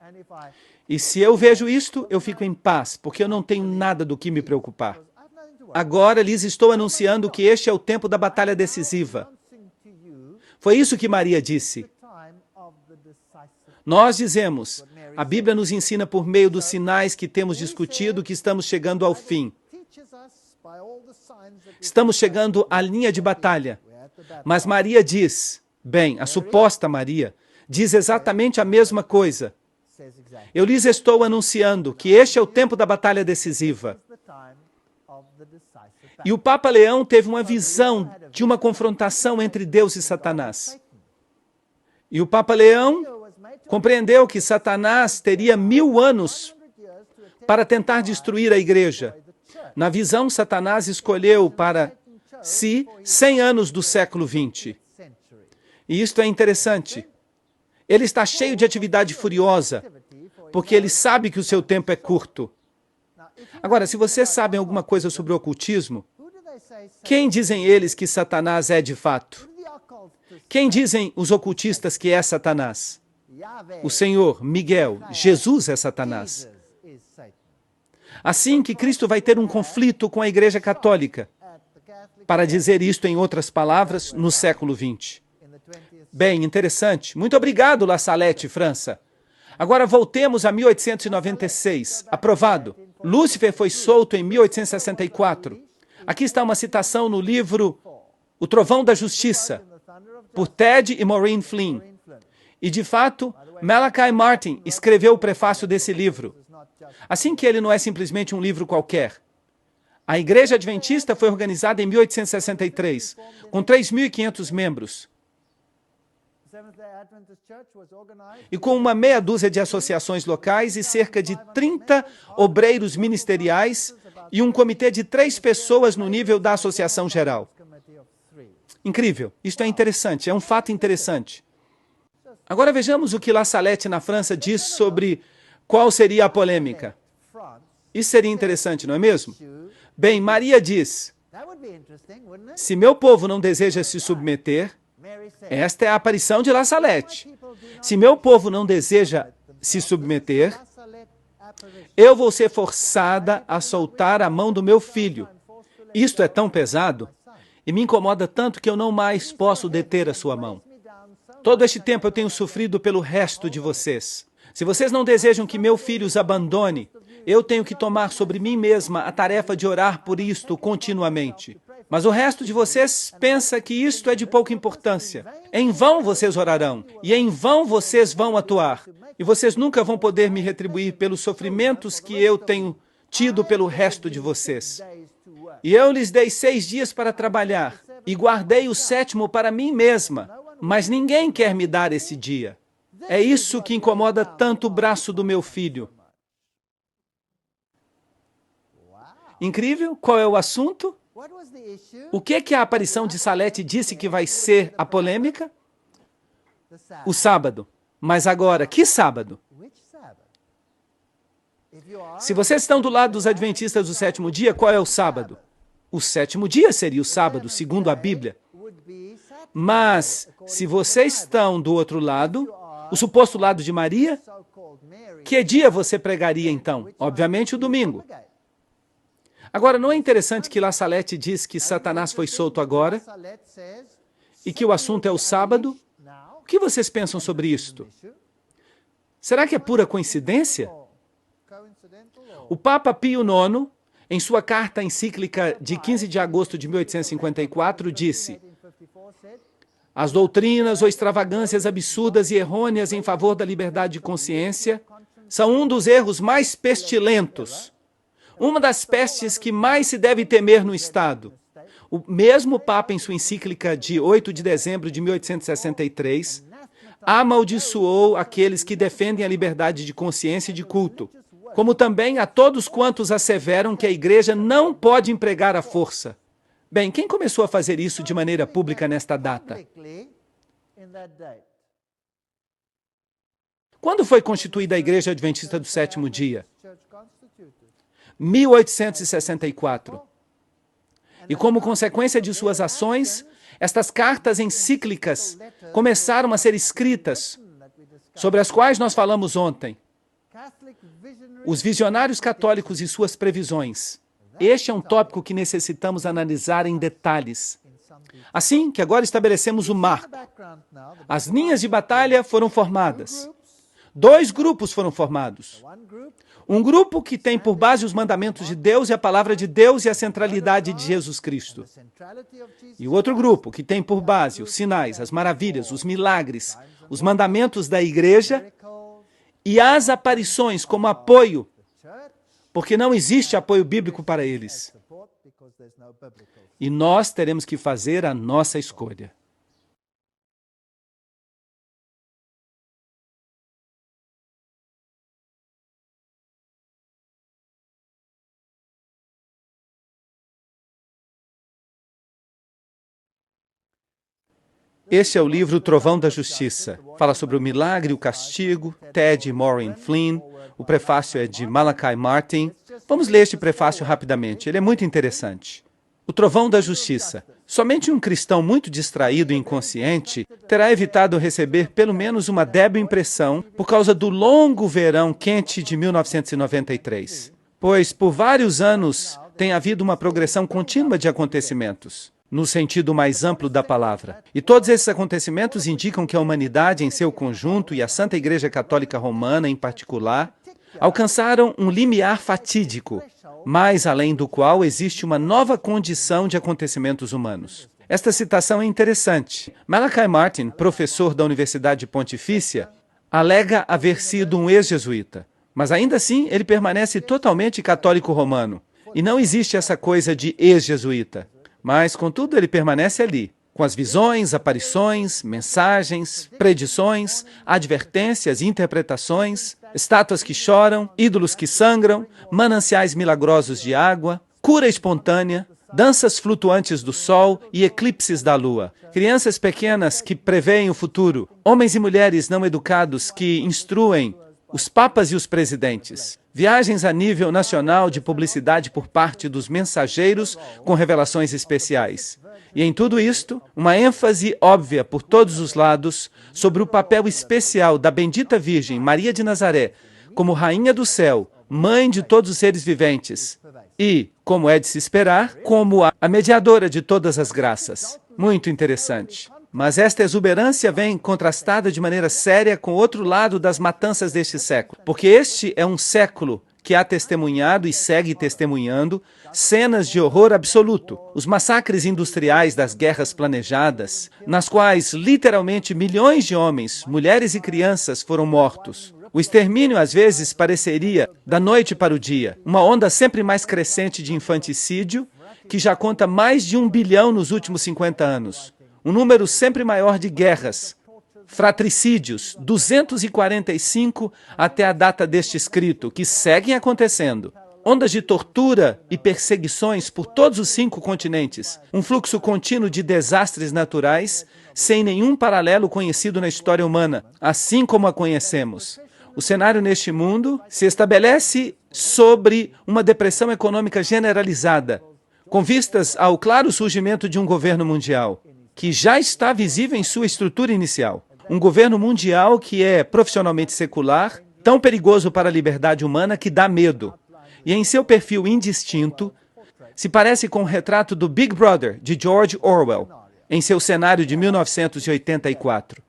S1: E se eu vejo isto, eu fico em paz, porque eu não tenho nada do que me preocupar. Agora lhes estou anunciando que este é o tempo da batalha decisiva. Foi isso que Maria disse. Nós dizemos, a Bíblia nos ensina por meio dos sinais que temos discutido que estamos chegando ao fim. Estamos chegando à linha de batalha. Mas Maria diz, bem, a suposta Maria, diz exatamente a mesma coisa. Eu lhes estou anunciando que este é o tempo da batalha decisiva. E o Papa Leão teve uma visão de uma confrontação entre Deus e Satanás. E o Papa Leão compreendeu que Satanás teria 1000 anos para tentar destruir a igreja. Na visão, Satanás escolheu para si 100 anos do século XX. E isto é interessante. Ele está cheio de atividade furiosa, porque ele sabe que o seu tempo é curto. Agora, se vocês sabem alguma coisa sobre o ocultismo, quem dizem eles que Satanás é de fato? Quem dizem os ocultistas que é Satanás? O Senhor, Miguel, Jesus é Satanás. Assim que Cristo vai ter um conflito com a Igreja Católica, para dizer isto em outras palavras, no século XX. Bem, interessante. Muito obrigado, La Salette, França. Agora voltemos a 1896. Aprovado. Lúcifer foi solto em 1864. Aqui está uma citação no livro O Trovão da Justiça, por Ted e Maureen Flynn. E, de fato, Malachi Martin escreveu o prefácio desse livro. Assim que ele não é simplesmente um livro qualquer. A Igreja Adventista foi organizada em 1863, com 3.500 membros. E com uma meia dúzia de associações locais e cerca de 30 obreiros ministeriais e um comitê de 3 pessoas no nível da associação geral. Incrível. Isto é interessante, é um fato interessante. Agora vejamos o que La Salette, na França, diz sobre qual seria a polêmica. Isso seria interessante, não é mesmo? Bem, Maria diz, se meu povo não deseja se submeter, esta é a aparição de La Salette. Se meu povo não deseja se submeter, eu vou ser forçada a soltar a mão do meu filho. Isto é tão pesado e me incomoda tanto que eu não mais posso deter a sua mão. Todo este tempo eu tenho sofrido pelo resto de vocês. Se vocês não desejam que meu filho os abandone, eu tenho que tomar sobre mim mesma a tarefa de orar por isto continuamente. Mas o resto de vocês pensa que isto é de pouca importância. Em vão vocês orarão, e em vão vocês vão atuar. E vocês nunca vão poder me retribuir pelos sofrimentos que eu tenho tido pelo resto de vocês. E eu lhes dei 6 dias para trabalhar, e guardei o 7º para mim mesma. Mas ninguém quer me dar esse dia. É isso que incomoda tanto o braço do meu filho. Incrível? Qual é o assunto? O que a aparição de Salette disse que vai ser a polêmica? O sábado. Mas agora, que sábado? Se vocês estão do lado dos adventistas do 7º dia, qual é o sábado? O 7º dia seria o sábado, segundo a Bíblia. Mas, se vocês estão do outro lado, o suposto lado de Maria, que dia você pregaria então? Obviamente o domingo. Agora, não é interessante que La Salette diz que Satanás foi solto agora e que o assunto é o sábado? O que vocês pensam sobre isto? Será que é pura coincidência? O Papa Pio IX, em sua carta encíclica de 15 de agosto de 1854, disse: as doutrinas ou extravagâncias absurdas e errôneas em favor da liberdade de consciência são um dos erros mais pestilentos. Uma das pestes que mais se deve temer no Estado. O mesmo Papa, em sua encíclica de 8 de dezembro de 1863, amaldiçoou aqueles que defendem a liberdade de consciência e de culto, como também a todos quantos asseveram que a igreja não pode empregar a força. Bem, quem começou a fazer isso de maneira pública nesta data? Quando foi constituída a Igreja Adventista do Sétimo Dia? 1864. E como consequência de suas ações, estas cartas encíclicas começaram a ser escritas, sobre as quais nós falamos ontem. Os visionários católicos e suas previsões. Este é um tópico que necessitamos analisar em detalhes. Assim que agora estabelecemos o marco. As linhas de batalha foram formadas. 2 grupos foram formados. Um grupo que tem por base os mandamentos de Deus e a palavra de Deus e a centralidade de Jesus Cristo. E o outro grupo que tem por base os sinais, as maravilhas, os milagres, os mandamentos da igreja e as aparições como apoio, porque não existe apoio bíblico para eles. E nós teremos que fazer a nossa escolha. Este é o livro Trovão da Justiça. Fala sobre o milagre e o castigo, Ted e Maureen Flynn. O prefácio é de Malachi Martin. Vamos ler este prefácio rapidamente, ele é muito interessante. O Trovão da Justiça. Somente um cristão muito distraído e inconsciente terá evitado receber pelo menos uma débil impressão por causa do longo verão quente de 1993. Pois por vários anos tem havido uma progressão contínua de acontecimentos, no sentido mais amplo da palavra. E todos esses acontecimentos indicam que a humanidade em seu conjunto e a Santa Igreja Católica Romana em particular alcançaram um limiar fatídico, mais além do qual existe uma nova condição de acontecimentos humanos. Esta citação é interessante. Malachi Martin, professor da Universidade Pontifícia, alega haver sido um ex-jesuíta, mas ainda assim ele permanece totalmente católico romano. E não existe essa coisa de ex-jesuíta. Mas, contudo, ele permanece ali, com as visões, aparições, mensagens, predições, advertências, interpretações, estátuas que choram, ídolos que sangram, mananciais milagrosos de água, cura espontânea, danças flutuantes do sol e eclipses da lua, crianças pequenas que preveem o futuro, homens e mulheres não educados que instruem os papas e os presidentes, viagens a nível nacional de publicidade por parte dos mensageiros com revelações especiais. E em tudo isto, uma ênfase óbvia por todos os lados sobre o papel especial da bendita Virgem Maria de Nazaré como Rainha do Céu, Mãe de todos os seres viventes e, como é de se esperar, como a mediadora de todas as graças. Muito interessante. Mas esta exuberância vem contrastada de maneira séria com o outro lado das matanças deste século, porque este é um século que há testemunhado e segue testemunhando cenas de horror absoluto. Os massacres industriais das guerras planejadas, nas quais literalmente milhões de homens, mulheres e crianças foram mortos. O extermínio às vezes pareceria da noite para o dia, uma onda sempre mais crescente de infanticídio, que já conta mais de 1 bilhão nos últimos 50 anos. Um número sempre maior de guerras, fratricídios, 245 até a data deste escrito, que seguem acontecendo. Ondas de tortura e perseguições por todos os 5 continentes. Um fluxo contínuo de desastres naturais, sem nenhum paralelo conhecido na história humana, assim como a conhecemos. O cenário neste mundo se estabelece sobre uma depressão econômica generalizada, com vistas ao claro surgimento de um governo mundial, que já está visível em sua estrutura inicial. Um governo mundial que é profissionalmente secular, tão perigoso para a liberdade humana que dá medo. E em seu perfil indistinto, se parece com o retrato do Big Brother, de George Orwell, em seu cenário de 1984.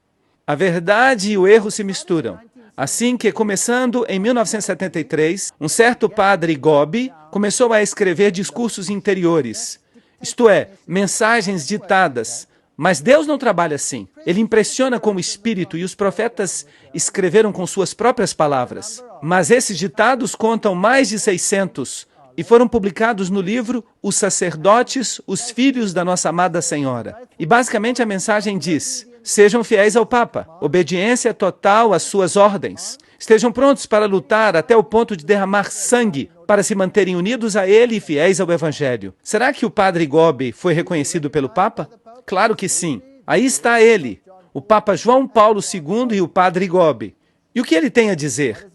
S1: A verdade e o erro se misturam. Assim que, começando em 1973, um certo padre Gobi começou a escrever discursos interiores, isto é, mensagens ditadas. Mas Deus não trabalha assim. Ele impressiona com o Espírito e os profetas escreveram com suas próprias palavras. Mas esses ditados contam mais de 600 e foram publicados no livro Os Sacerdotes, os Filhos da Nossa Amada Senhora. E basicamente a mensagem diz: Sejam fiéis ao Papa, obediência total às suas ordens. Estejam prontos para lutar até o ponto de derramar sangue para se manterem unidos a ele e fiéis ao Evangelho. Será que o Padre Gobi foi reconhecido pelo Papa? Claro que sim. Aí está ele, o Papa João Paulo II e o Padre Gobi. E o que ele tem a dizer?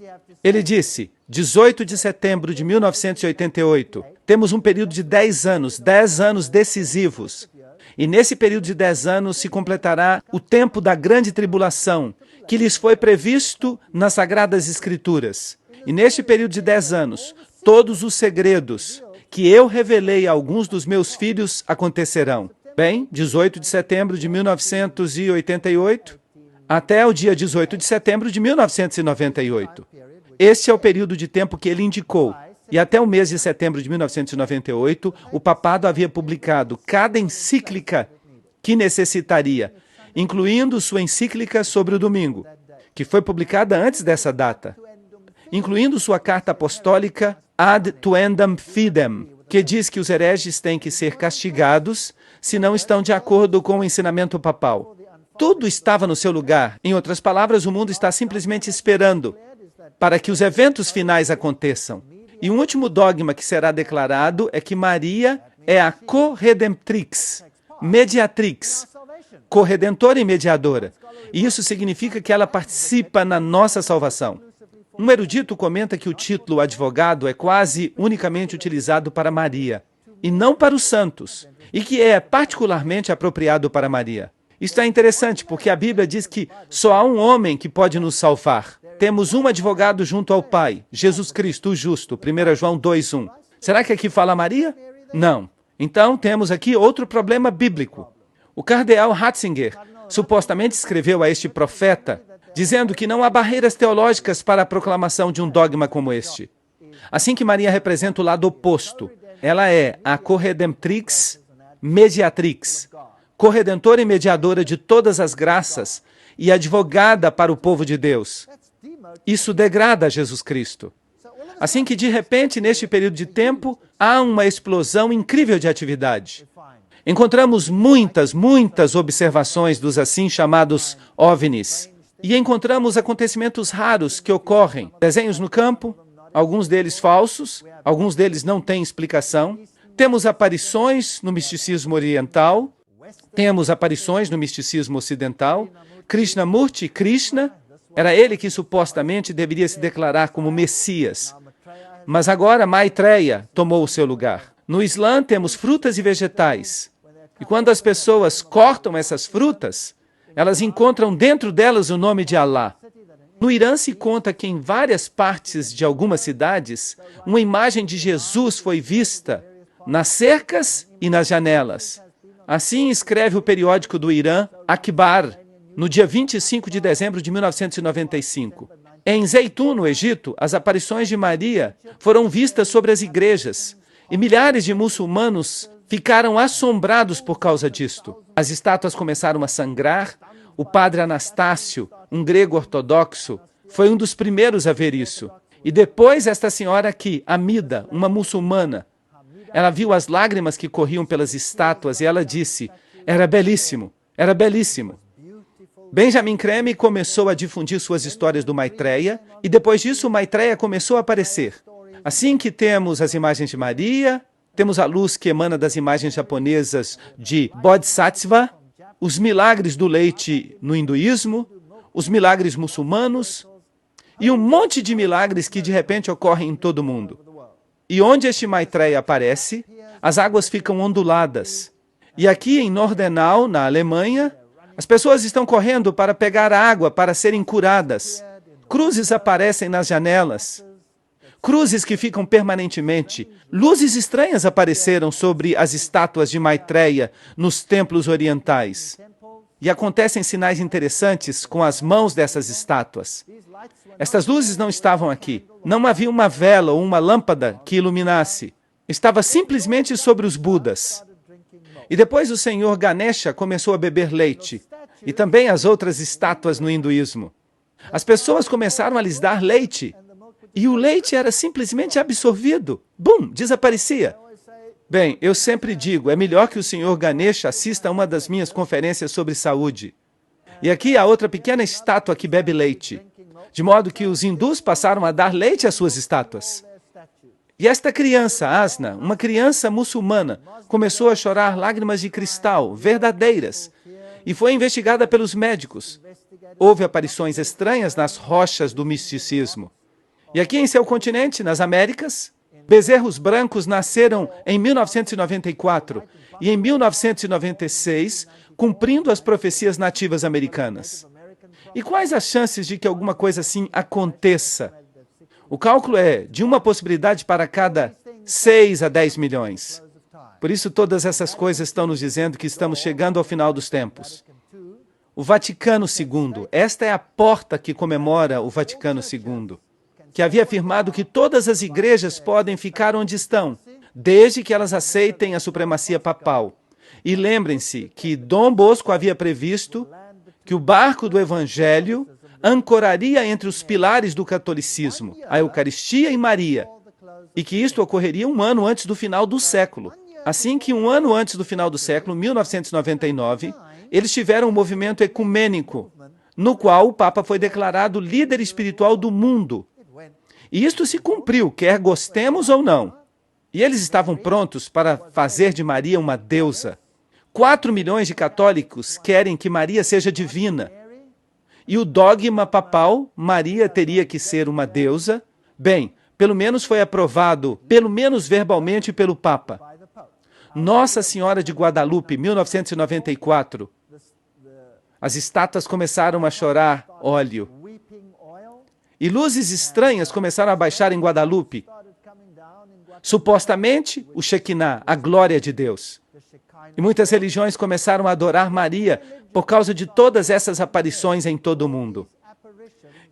S1: Ele disse, 18 de setembro de 1988, temos um período de 10 anos decisivos. E nesse período de 10 anos se completará o tempo da grande tribulação, que lhes foi previsto nas Sagradas Escrituras. E neste período de 10 anos, todos os segredos que eu revelei a alguns dos meus filhos acontecerão. Bem, 18 de setembro de 1988 até o dia 18 de setembro de 1998. Este é o período de tempo que ele indicou. E até o mês de setembro de 1998, o papado havia publicado cada encíclica que necessitaria, incluindo sua encíclica sobre o domingo, que foi publicada antes dessa data, incluindo sua carta apostólica Ad Tuendam Fidem, que diz que os hereges têm que ser castigados se não estão de acordo com o ensinamento papal. Tudo estava no seu lugar. Em outras palavras, o mundo está simplesmente esperando para que os eventos finais aconteçam. E o último dogma que será declarado é que Maria é a corredemptrix, mediatrix, corredentora e mediadora. E isso significa que ela participa na nossa salvação. Um erudito comenta que o título advogado é quase unicamente utilizado para Maria, e não para os santos, e que é particularmente apropriado para Maria. Isto é interessante, porque a Bíblia diz que só há um homem que pode nos salvar. Temos um advogado junto ao Pai, Jesus Cristo, o justo, 1 João 2:1. Será que aqui fala Maria? Não. Então, temos aqui outro problema bíblico. O cardeal Ratzinger supostamente escreveu a este profeta, dizendo que não há barreiras teológicas para a proclamação de um dogma como este. Assim que Maria representa o lado oposto, ela é a corredemptrix, mediatrix, corredentora e mediadora de todas as graças e advogada para o povo de Deus. Isso degrada Jesus Cristo. Assim que, de repente, neste período de tempo, há uma explosão incrível de atividade. Encontramos muitas observações dos assim chamados OVNIs. E encontramos acontecimentos raros que ocorrem. Desenhos no campo, alguns deles falsos, alguns deles não têm explicação. Temos aparições no misticismo oriental, temos aparições no misticismo ocidental. Krishnamurti, Krishna, era ele que supostamente deveria se declarar como Messias. Mas agora Maitreya tomou o seu lugar. No Islã temos frutas e vegetais. E quando as pessoas cortam essas frutas, elas encontram dentro delas o nome de Allah. No Irã se conta que em várias partes de algumas cidades, uma imagem de Jesus foi vista nas cercas e nas janelas. Assim escreve o periódico do Irã, Akhbar, no dia 25 de dezembro de 1995. Em Zeitun, no Egito, as aparições de Maria foram vistas sobre as igrejas, e milhares de muçulmanos ficaram assombrados por causa disto. As estátuas começaram a sangrar. O padre Anastácio, um grego ortodoxo, foi um dos primeiros a ver isso. E depois esta senhora aqui, Amida, uma muçulmana, ela viu as lágrimas que corriam pelas estátuas e ela disse, era belíssimo, era belíssimo. Benjamin Creme começou a difundir suas histórias do Maitreya, e depois disso o Maitreya começou a aparecer. Assim que temos as imagens de Maria, temos a luz que emana das imagens japonesas de Bodhisattva, os milagres do leite no hinduísmo, os milagres muçulmanos, e um monte de milagres que de repente ocorrem em todo o mundo. E onde este Maitreya aparece, as águas ficam onduladas. E aqui em Nordenau, na Alemanha, as pessoas estão correndo para pegar água para serem curadas. Cruzes aparecem nas janelas. Cruzes que ficam permanentemente. Luzes estranhas apareceram sobre as estátuas de Maitreya nos templos orientais. E acontecem sinais interessantes com as mãos dessas estátuas. Estas luzes não estavam aqui. Não havia uma vela ou uma lâmpada que iluminasse. Estava simplesmente sobre os Budas. E depois o senhor Ganesha começou a beber leite. E também as outras estátuas no hinduísmo. As pessoas começaram a lhes dar leite. E o leite era simplesmente absorvido. Bum! Desaparecia. Bem, eu sempre digo, é melhor que o senhor Ganesha assista a uma das minhas conferências sobre saúde. E aqui há outra pequena estátua que bebe leite, de modo que os hindus passaram a dar leite às suas estátuas. E esta criança, Asna, uma criança muçulmana, começou a chorar lágrimas de cristal, verdadeiras, e foi investigada pelos médicos. Houve aparições estranhas nas rochas do misticismo. E aqui em seu continente, nas Américas, bezerros brancos nasceram em 1994 e em 1996, cumprindo as profecias nativas americanas. E quais as chances de que alguma coisa assim aconteça? O cálculo é de uma possibilidade para cada 6 a 10 milhões. Por isso, todas essas coisas estão nos dizendo que estamos chegando ao final dos tempos. O Vaticano II, esta é a porta que comemora o Vaticano II, que havia afirmado que todas as igrejas podem ficar onde estão, desde que elas aceitem a supremacia papal. E lembrem-se que Dom Bosco havia previsto que o barco do Evangelho ancoraria entre os pilares do catolicismo, a Eucaristia e Maria, e que isto ocorreria um ano antes do final do século. Assim que um ano antes do final do século, 1999, eles tiveram um movimento ecumênico, no qual o Papa foi declarado líder espiritual do mundo. E isto se cumpriu, quer gostemos ou não. E eles estavam prontos para fazer de Maria uma deusa. 4 milhões de católicos querem que Maria seja divina. E o dogma papal, Maria teria que ser uma deusa, bem, pelo menos foi aprovado, pelo menos verbalmente, pelo Papa. Nossa Senhora de Guadalupe, 1994. As estátuas começaram a chorar óleo. E luzes estranhas começaram a baixar em Guadalupe. Supostamente, o Shekinah, a glória de Deus. E muitas religiões começaram a adorar Maria por causa de todas essas aparições em todo o mundo.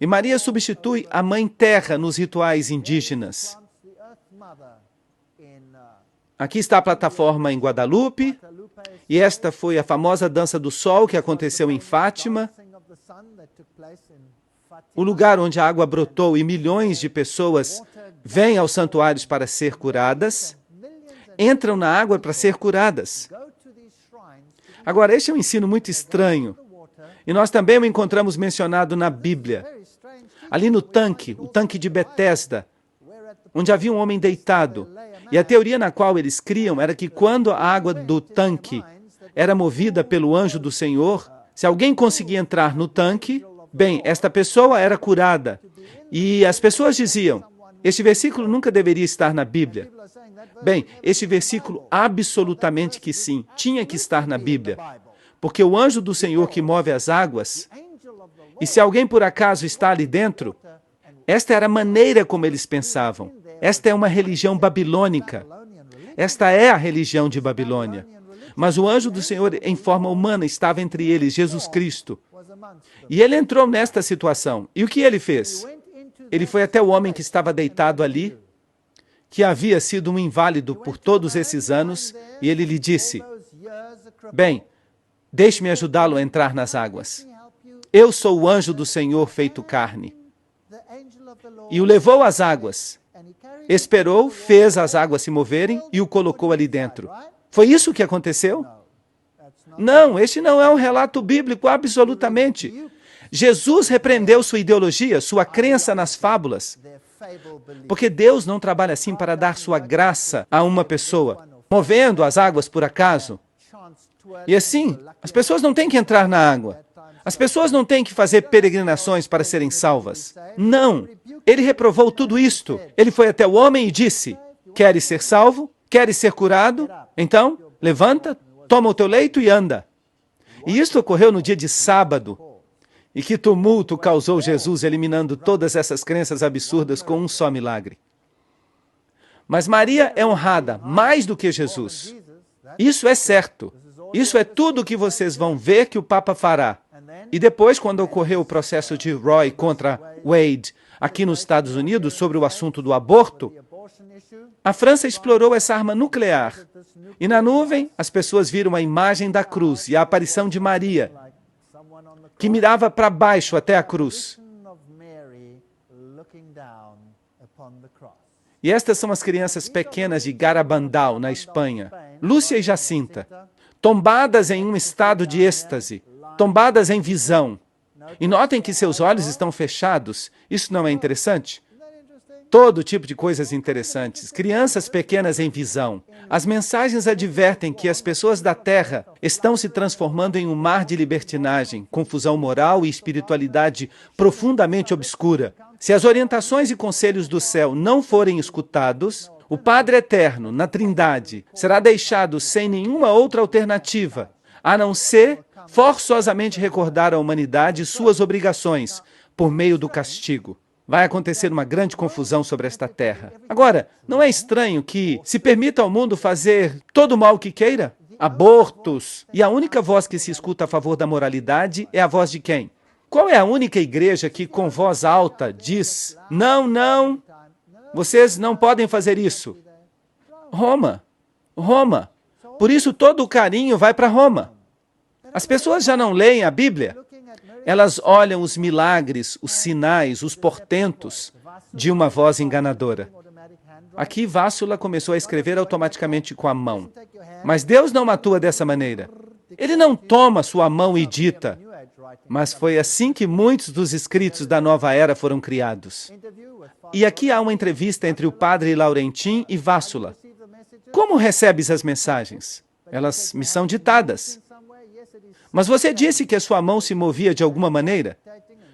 S1: E Maria substitui a Mãe Terra nos rituais indígenas. Aqui está a plataforma em Guadalupe, e esta foi a famosa dança do sol que aconteceu em Fátima, o lugar onde a água brotou e milhões de pessoas vêm aos santuários para ser curadas, entram na água para ser curadas. Agora, este é um ensino muito estranho, e nós também o encontramos mencionado na Bíblia. Ali no tanque, o tanque de Betesda, onde havia um homem deitado, e a teoria na qual eles criam era que quando a água do tanque era movida pelo anjo do Senhor, se alguém conseguia entrar no tanque, bem, esta pessoa era curada. E as pessoas diziam, este versículo nunca deveria estar na Bíblia. Bem, este versículo absolutamente que sim, tinha que estar na Bíblia. Porque o anjo do Senhor que move as águas, e se alguém por acaso está ali dentro, esta era a maneira como eles pensavam. Esta é uma religião babilônica. Esta é a religião de Babilônia. Mas o anjo do Senhor, em forma humana, estava entre eles, Jesus Cristo. E ele entrou nesta situação. E o que ele fez? Ele foi até o homem que estava deitado ali, que havia sido um inválido por todos esses anos, e ele lhe disse, bem, deixe-me ajudá-lo a entrar nas águas. Eu sou o anjo do Senhor feito carne. E o levou às águas. Esperou, fez as águas se moverem e o colocou ali dentro. Foi isso que aconteceu? Não, este não é um relato bíblico, absolutamente. Jesus repreendeu sua ideologia, sua crença nas fábulas. Porque Deus não trabalha assim para dar sua graça a uma pessoa, movendo as águas por acaso. E assim, as pessoas não têm que entrar na água. As pessoas não têm que fazer peregrinações para serem salvas. Não. Ele reprovou tudo isto. Ele foi até o homem e disse, queres ser salvo? Queres ser curado? Então, levanta, toma o teu leito e anda. E isto ocorreu no dia de sábado. E que tumulto causou Jesus, eliminando todas essas crenças absurdas com um só milagre. Mas Maria é honrada mais do que Jesus. Isso é certo. Isso é tudo o que vocês vão ver que o Papa fará. E depois, quando ocorreu o processo de Roe contra Wade aqui nos Estados Unidos sobre o assunto do aborto, a França explorou essa arma nuclear. E na nuvem, as pessoas viram a imagem da cruz e a aparição de Maria, que mirava para baixo até a cruz. E estas são as crianças pequenas de Garabandal, na Espanha, Lúcia e Jacinta, tombadas em um estado de êxtase, tombadas em visão. E notem que seus olhos estão fechados. Isso não é interessante? Todo tipo de coisas interessantes. Crianças pequenas em visão. As mensagens advertem que as pessoas da Terra estão se transformando em um mar de libertinagem, confusão moral e espiritualidade profundamente obscura. Se as orientações e conselhos do céu não forem escutados, o Padre Eterno, na Trindade, será deixado sem nenhuma outra alternativa, a não ser forçosamente recordar à humanidade suas obrigações por meio do castigo. Vai acontecer uma grande confusão sobre esta terra. Agora, não é estranho que se permita ao mundo fazer todo o mal que queira? Abortos. E a única voz que se escuta a favor da moralidade é a voz de quem? Qual é a única igreja que com voz alta diz: não, não, vocês não podem fazer isso? Roma. Roma. Por isso todo o carinho vai para Roma. As pessoas já não leem a Bíblia. Elas olham os milagres, os sinais, os portentos de uma voz enganadora. Aqui Vássula começou a escrever automaticamente com a mão. Mas Deus não atua dessa maneira. Ele não toma sua mão e dita. Mas foi assim que muitos dos escritos da nova era foram criados. E aqui há uma entrevista entre o padre Laurentin e Vássula. Como recebes as mensagens? Elas me são ditadas. Mas você disse que a sua mão se movia de alguma maneira?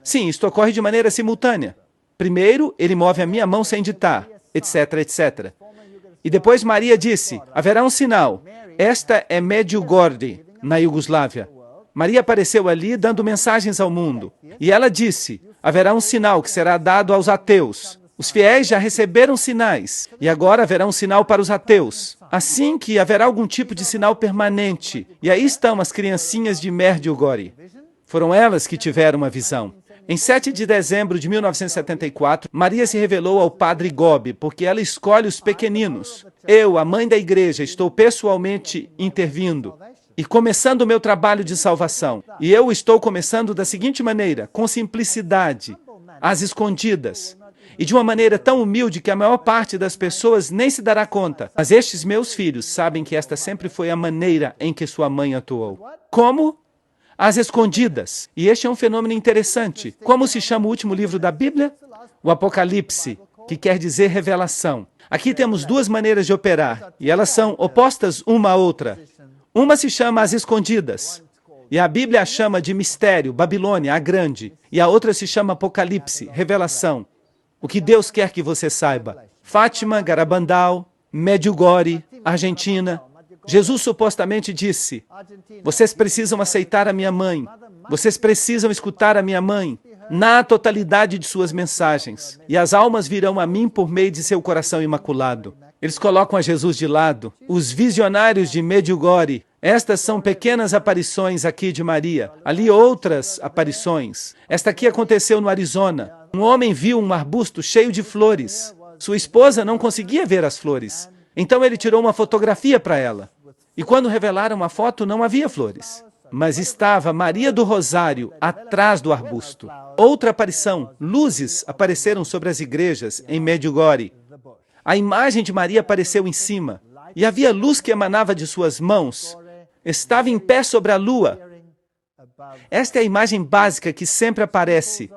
S1: Sim, isto ocorre de maneira simultânea. Primeiro, ele move a minha mão sem ditar, etc, etc. E depois Maria disse, haverá um sinal. Esta é Medjugorje, na Iugoslávia. Maria apareceu ali dando mensagens ao mundo. E ela disse, haverá um sinal que será dado aos ateus. Os fiéis já receberam sinais, e agora haverá um sinal para os ateus. Assim que haverá algum tipo de sinal permanente. E aí estão as criancinhas de Medjugorje. Foram elas que tiveram uma visão. Em 7 de dezembro de 1974, Maria se revelou ao padre Gobi, porque ela escolhe os pequeninos. Eu, a mãe da igreja, estou pessoalmente intervindo e começando o meu trabalho de salvação. E eu estou começando da seguinte maneira, com simplicidade, às escondidas. E de uma maneira tão humilde que a maior parte das pessoas nem se dará conta. Mas estes meus filhos sabem que esta sempre foi a maneira em que sua mãe atuou. Como? Às escondidas. E este é um fenômeno interessante. Como se chama o último livro da Bíblia? O Apocalipse, que quer dizer revelação. Aqui temos duas maneiras de operar, e elas são opostas uma à outra. Uma se chama às escondidas, e a Bíblia a chama de mistério, Babilônia, a grande. E a outra se chama Apocalipse, revelação. O que Deus quer que você saiba. Fátima, Garabandal, Medjugorje, Argentina. Jesus supostamente disse, vocês precisam aceitar a minha mãe. Vocês precisam escutar a minha mãe na totalidade de suas mensagens. E as almas virão a mim por meio de seu coração imaculado. Eles colocam a Jesus de lado. Os visionários de Medjugorje. Estas são pequenas aparições aqui de Maria. Ali outras aparições. Esta aqui aconteceu no Arizona. Um homem viu um arbusto cheio de flores. Sua esposa não conseguia ver as flores. Então ele tirou uma fotografia para ela. E quando revelaram a foto, não havia flores. Mas estava Maria do Rosário atrás do arbusto. Outra aparição. Luzes apareceram sobre as igrejas em Medjugorje. A imagem de Maria apareceu em cima. E havia luz que emanava de suas mãos. Estava em pé sobre a lua. Esta é a imagem básica que sempre aparece.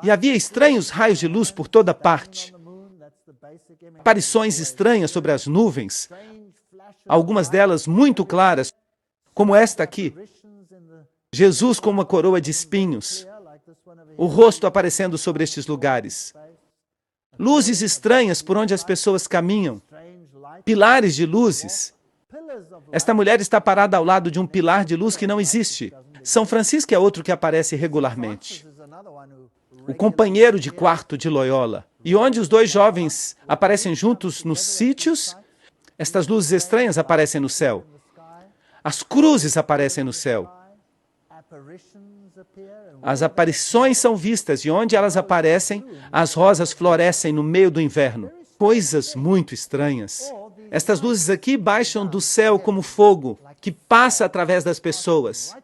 S1: E havia estranhos raios de luz por toda parte. Aparições estranhas sobre as nuvens. Algumas delas muito claras, como esta aqui. Jesus com uma coroa de espinhos. O rosto aparecendo sobre estes lugares. Luzes estranhas por onde as pessoas caminham. Pilares de luzes. Esta mulher está parada ao lado de um pilar de luz que não existe. São Francisco é outro que aparece regularmente. O companheiro de quarto de Loyola. E onde os dois jovens aparecem juntos nos sítios, estas luzes estranhas aparecem no céu. As cruzes aparecem no céu. As aparições são vistas e onde elas aparecem, as rosas florescem no meio do inverno. Coisas muito estranhas. Estas luzes aqui baixam do céu como fogo, que passa através das pessoas.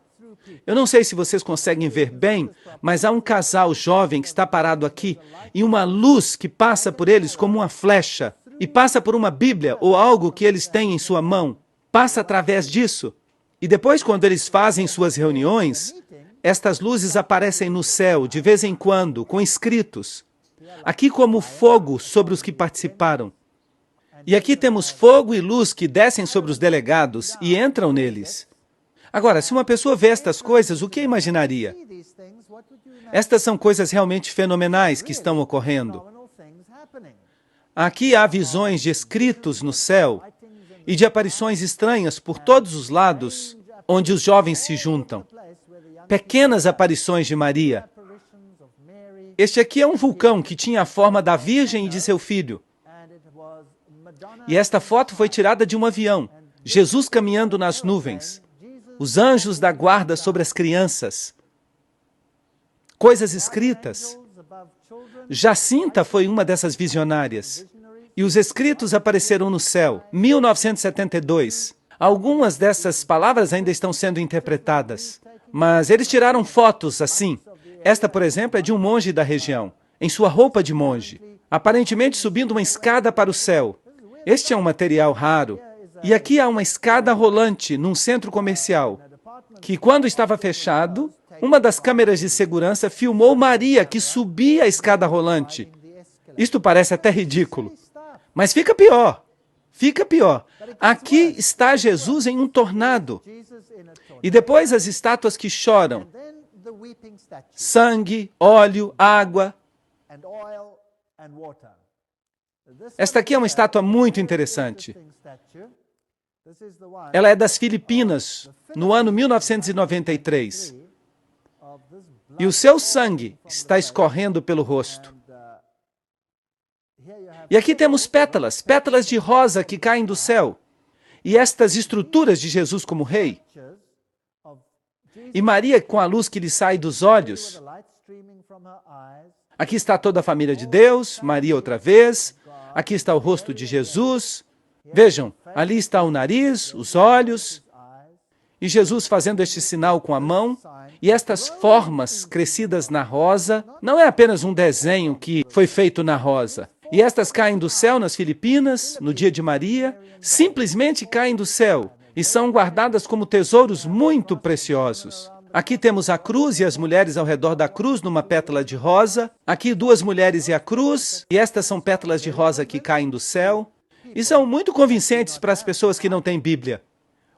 S1: Eu não sei se vocês conseguem ver bem, mas há um casal jovem que está parado aqui e uma luz que passa por eles como uma flecha e passa por uma Bíblia ou algo que eles têm em sua mão. Passa através disso. E depois, quando eles fazem suas reuniões, estas luzes aparecem no céu, de vez em quando, com escritos. Aqui como fogo sobre os que participaram. E aqui temos fogo e luz que descem sobre os delegados e entram neles. Agora, se uma pessoa vê estas coisas, o que imaginaria? Estas são coisas realmente fenomenais que estão ocorrendo. Aqui há visões de escritos no céu e de aparições estranhas por todos os lados, onde os jovens se juntam. Pequenas aparições de Maria. Este aqui é um vulcão que tinha a forma da Virgem e de seu filho. E esta foto foi tirada de um avião. Jesus caminhando nas nuvens. Os anjos da guarda sobre as crianças. Coisas escritas. Jacinta foi uma dessas visionárias. E os escritos apareceram no céu, 1972. Algumas dessas palavras ainda estão sendo interpretadas. Mas eles tiraram fotos assim. Esta, por exemplo, é de um monge da região, em sua roupa de monge, aparentemente subindo uma escada para o céu. Este é um material raro. E aqui há uma escada rolante num centro comercial, que quando estava fechado, uma das câmeras de segurança filmou Maria que subia a escada rolante. Isto parece até ridículo. Mas fica pior. Fica pior. Aqui está Jesus em um tornado. E depois as estátuas que choram. Sangue, óleo, água. Esta aqui é uma estátua muito interessante. Ela é das Filipinas, no ano 1993. E o seu sangue está escorrendo pelo rosto. E aqui temos pétalas, pétalas de rosa que caem do céu. E estas estruturas de Jesus como rei. E Maria com a luz que lhe sai dos olhos. Aqui está toda a família de Deus, Maria outra vez. Aqui está o rosto de Jesus. Vejam, ali está o nariz, os olhos. E Jesus fazendo este sinal com a mão. E estas formas crescidas na rosa, não é apenas um desenho que foi feito na rosa. E estas caem do céu nas Filipinas, no dia de Maria, simplesmente caem do céu e são guardadas como tesouros muito preciosos. Aqui temos a cruz e as mulheres ao redor da cruz numa pétala de rosa. Aqui duas mulheres e a cruz, e estas são pétalas de rosa que caem do céu. E são muito convincentes para as pessoas que não têm Bíblia.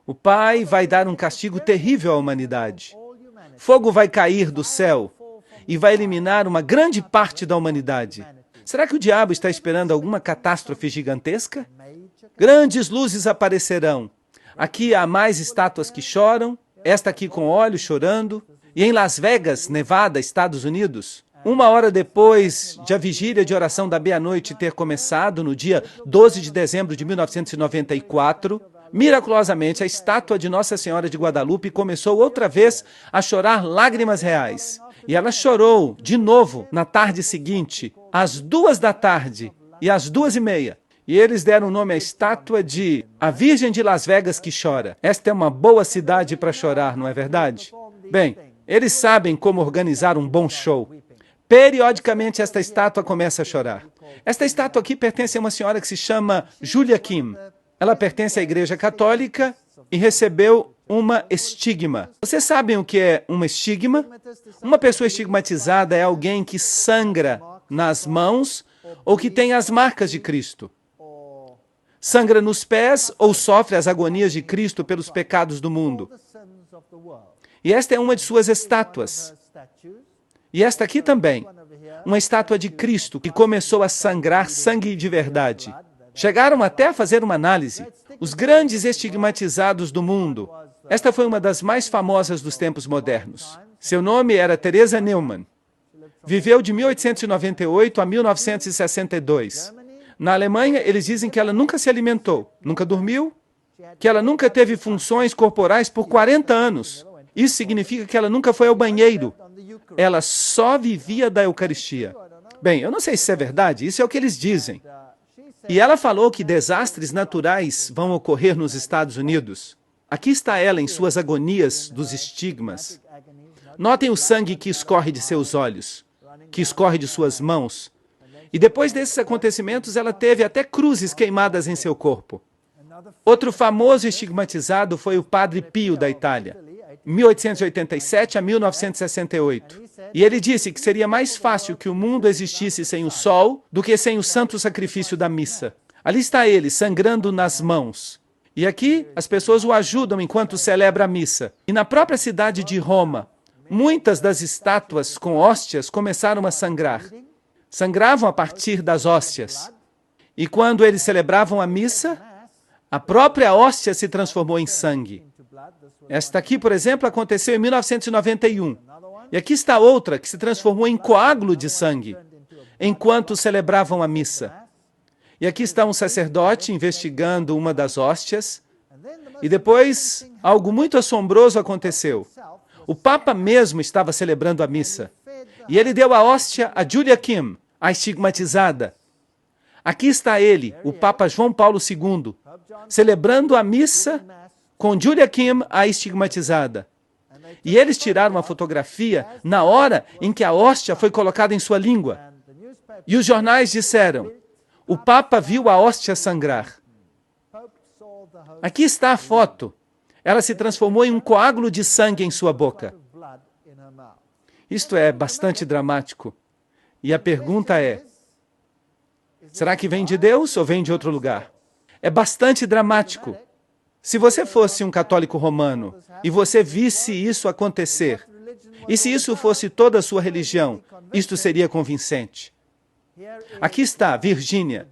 S1: O Pai vai dar um castigo terrível à humanidade. Fogo vai cair do céu e vai eliminar uma grande parte da humanidade. Será que o diabo está esperando alguma catástrofe gigantesca? Grandes luzes aparecerão. Aqui há mais estátuas que choram, esta aqui com óleo chorando. E em Las Vegas, Nevada, Estados Unidos, 1 hora depois de a vigília de oração da meia-noite ter começado, no dia 12 de dezembro de 1994, miraculosamente, a estátua de Nossa Senhora de Guadalupe começou outra vez a chorar lágrimas reais. E ela chorou de novo na tarde seguinte, às 2 da tarde e às 2:30. E eles deram o nome à estátua de A Virgem de Las Vegas que chora. Esta é uma boa cidade para chorar, não é verdade? Bem, eles sabem como organizar um bom show. Periodicamente, esta estátua começa a chorar. Esta estátua aqui pertence a uma senhora que se chama Julia Kim. Ela pertence à Igreja Católica e recebeu uma estigma. Vocês sabem o que é uma estigma? Uma pessoa estigmatizada é alguém que sangra nas mãos ou que tem as marcas de Cristo. Sangra nos pés ou sofre as agonias de Cristo pelos pecados do mundo. E esta é uma de suas estátuas. E esta aqui também, uma estátua de Cristo que começou a sangrar sangue de verdade. Chegaram até a fazer uma análise. Os grandes estigmatizados do mundo. Esta foi uma das mais famosas dos tempos modernos. Seu nome era Teresa Neumann. Viveu de 1898 a 1962. Na Alemanha, eles dizem que ela nunca se alimentou, nunca dormiu, que ela nunca teve funções corporais por 40 anos. Isso significa que ela nunca foi ao banheiro. Ela só vivia da Eucaristia. Bem, eu não sei se isso é verdade, isso é o que eles dizem. E ela falou que desastres naturais vão ocorrer nos Estados Unidos. Aqui está ela em suas agonias dos estigmas. Notem o sangue que escorre de seus olhos, que escorre de suas mãos. E depois desses acontecimentos, ela teve até cruzes queimadas em seu corpo. Outro famoso estigmatizado foi o Padre Pio da Itália, 1887 a 1968. E ele disse que seria mais fácil que o mundo existisse sem o sol do que sem o santo sacrifício da missa. Ali está ele, sangrando nas mãos. E aqui as pessoas o ajudam enquanto celebra a missa. E na própria cidade de Roma, muitas das estátuas com hóstias começaram a sangrar. Sangravam a partir das hóstias. E quando eles celebravam a missa, a própria hóstia se transformou em sangue. Esta aqui, por exemplo, aconteceu em 1991. E aqui está outra que se transformou em coágulo de sangue, enquanto celebravam a missa. E aqui está um sacerdote investigando uma das hóstias. E depois, algo muito assombroso aconteceu. O Papa mesmo estava celebrando a missa. E ele deu a hóstia a Julia Kim, a estigmatizada. Aqui está ele, o Papa João Paulo II, celebrando a missa com Julia Kim, a estigmatizada. E eles tiraram uma fotografia na hora em que a hóstia foi colocada em sua língua. E os jornais disseram, o Papa viu a hóstia sangrar. Aqui está a foto. Ela se transformou em um coágulo de sangue em sua boca. Isto é bastante dramático. E a pergunta é, será que vem de Deus ou vem de outro lugar? É bastante dramático. Se você fosse um católico romano e você visse isso acontecer, e se isso fosse toda a sua religião, isto seria convincente. Aqui está, Virgínia.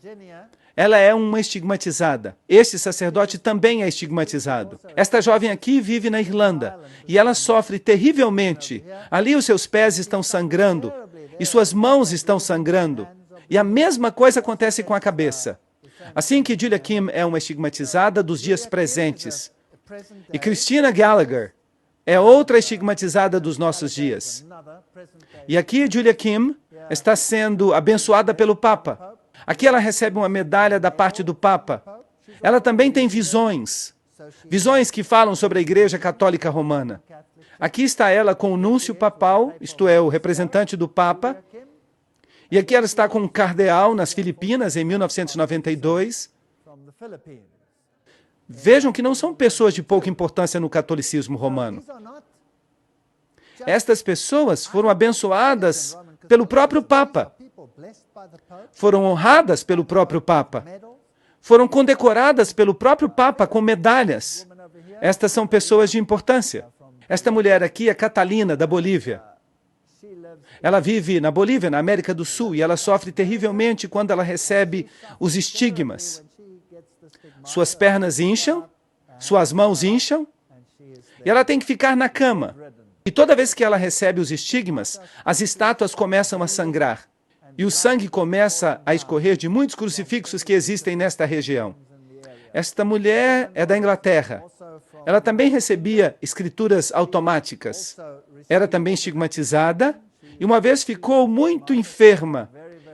S1: Ela é uma estigmatizada. Este sacerdote também é estigmatizado. Esta jovem aqui vive na Irlanda e ela sofre terrivelmente. Ali os seus pés estão sangrando e suas mãos estão sangrando. E a mesma coisa acontece com a cabeça. Assim que Julia Kim é uma estigmatizada dos dias presentes. E Christina Gallagher é outra estigmatizada dos nossos dias. E aqui Julia Kim está sendo abençoada pelo Papa. Aqui ela recebe uma medalha da parte do Papa. Ela também tem visões. Visões que falam sobre a Igreja Católica Romana. Aqui está ela com o núncio papal, isto é, o representante do Papa. E aqui ela está com um cardeal nas Filipinas, em 1992. Vejam que não são pessoas de pouca importância no catolicismo romano. Estas pessoas foram abençoadas pelo próprio Papa. Foram honradas pelo próprio Papa. Foram condecoradas pelo próprio Papa com medalhas. Estas são pessoas de importância. Esta mulher aqui é Catalina, da Bolívia. Ela vive na Bolívia, na América do Sul, e ela sofre terrivelmente quando ela recebe os estigmas. Suas pernas incham, suas mãos incham, e ela tem que ficar na cama. E toda vez que ela recebe os estigmas, as estátuas começam a sangrar. E o sangue começa a escorrer de muitos crucifixos que existem nesta região. Esta mulher é da Inglaterra. Ela também recebia escrituras automáticas. Era também estigmatizada e uma vez ficou muito enferma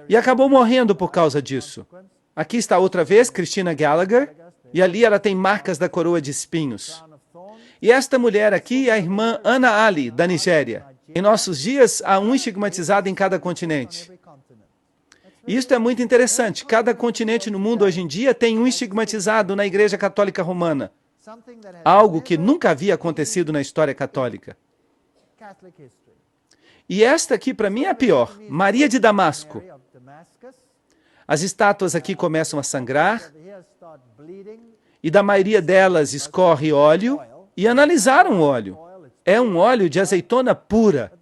S1: e acabou morrendo por causa disso. Aqui está outra vez Christina Gallagher e ali ela tem marcas da coroa de espinhos. E esta mulher aqui é a irmã Ana Ali, da Nigéria. Em nossos dias, há um estigmatizado em cada continente. E isto é muito interessante. Cada continente no mundo hoje em dia tem um estigmatizado na Igreja Católica Romana. Algo que nunca havia acontecido na história católica. E esta aqui, para mim, é a pior. Maria de Damasco. As estátuas aqui começam a sangrar. E da maioria delas escorre óleo. E analisaram o óleo. É um óleo de azeitona pura.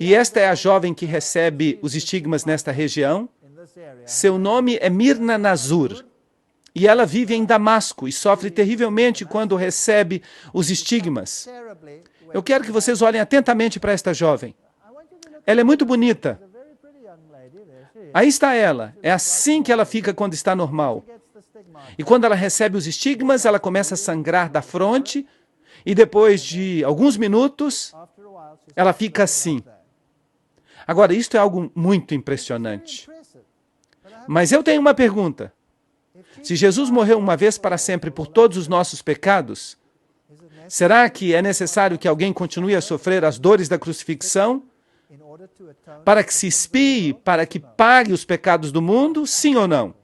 S1: E esta é a jovem que recebe os estigmas nesta região. Seu nome é Mirna Nazur. E ela vive em Damasco e sofre terrivelmente quando recebe os estigmas. Eu quero que vocês olhem atentamente para esta jovem. Ela é muito bonita. Aí está ela. É assim que ela fica quando está normal. E quando ela recebe os estigmas, ela começa a sangrar da fronte. E depois de alguns minutos, ela fica assim. Agora, isto é algo muito impressionante. Mas eu tenho uma pergunta. Se Jesus morreu uma vez para sempre por todos os nossos pecados, será que é necessário que alguém continue a sofrer as dores da crucifixão para que se expie, para que pague os pecados do mundo? Sim ou não?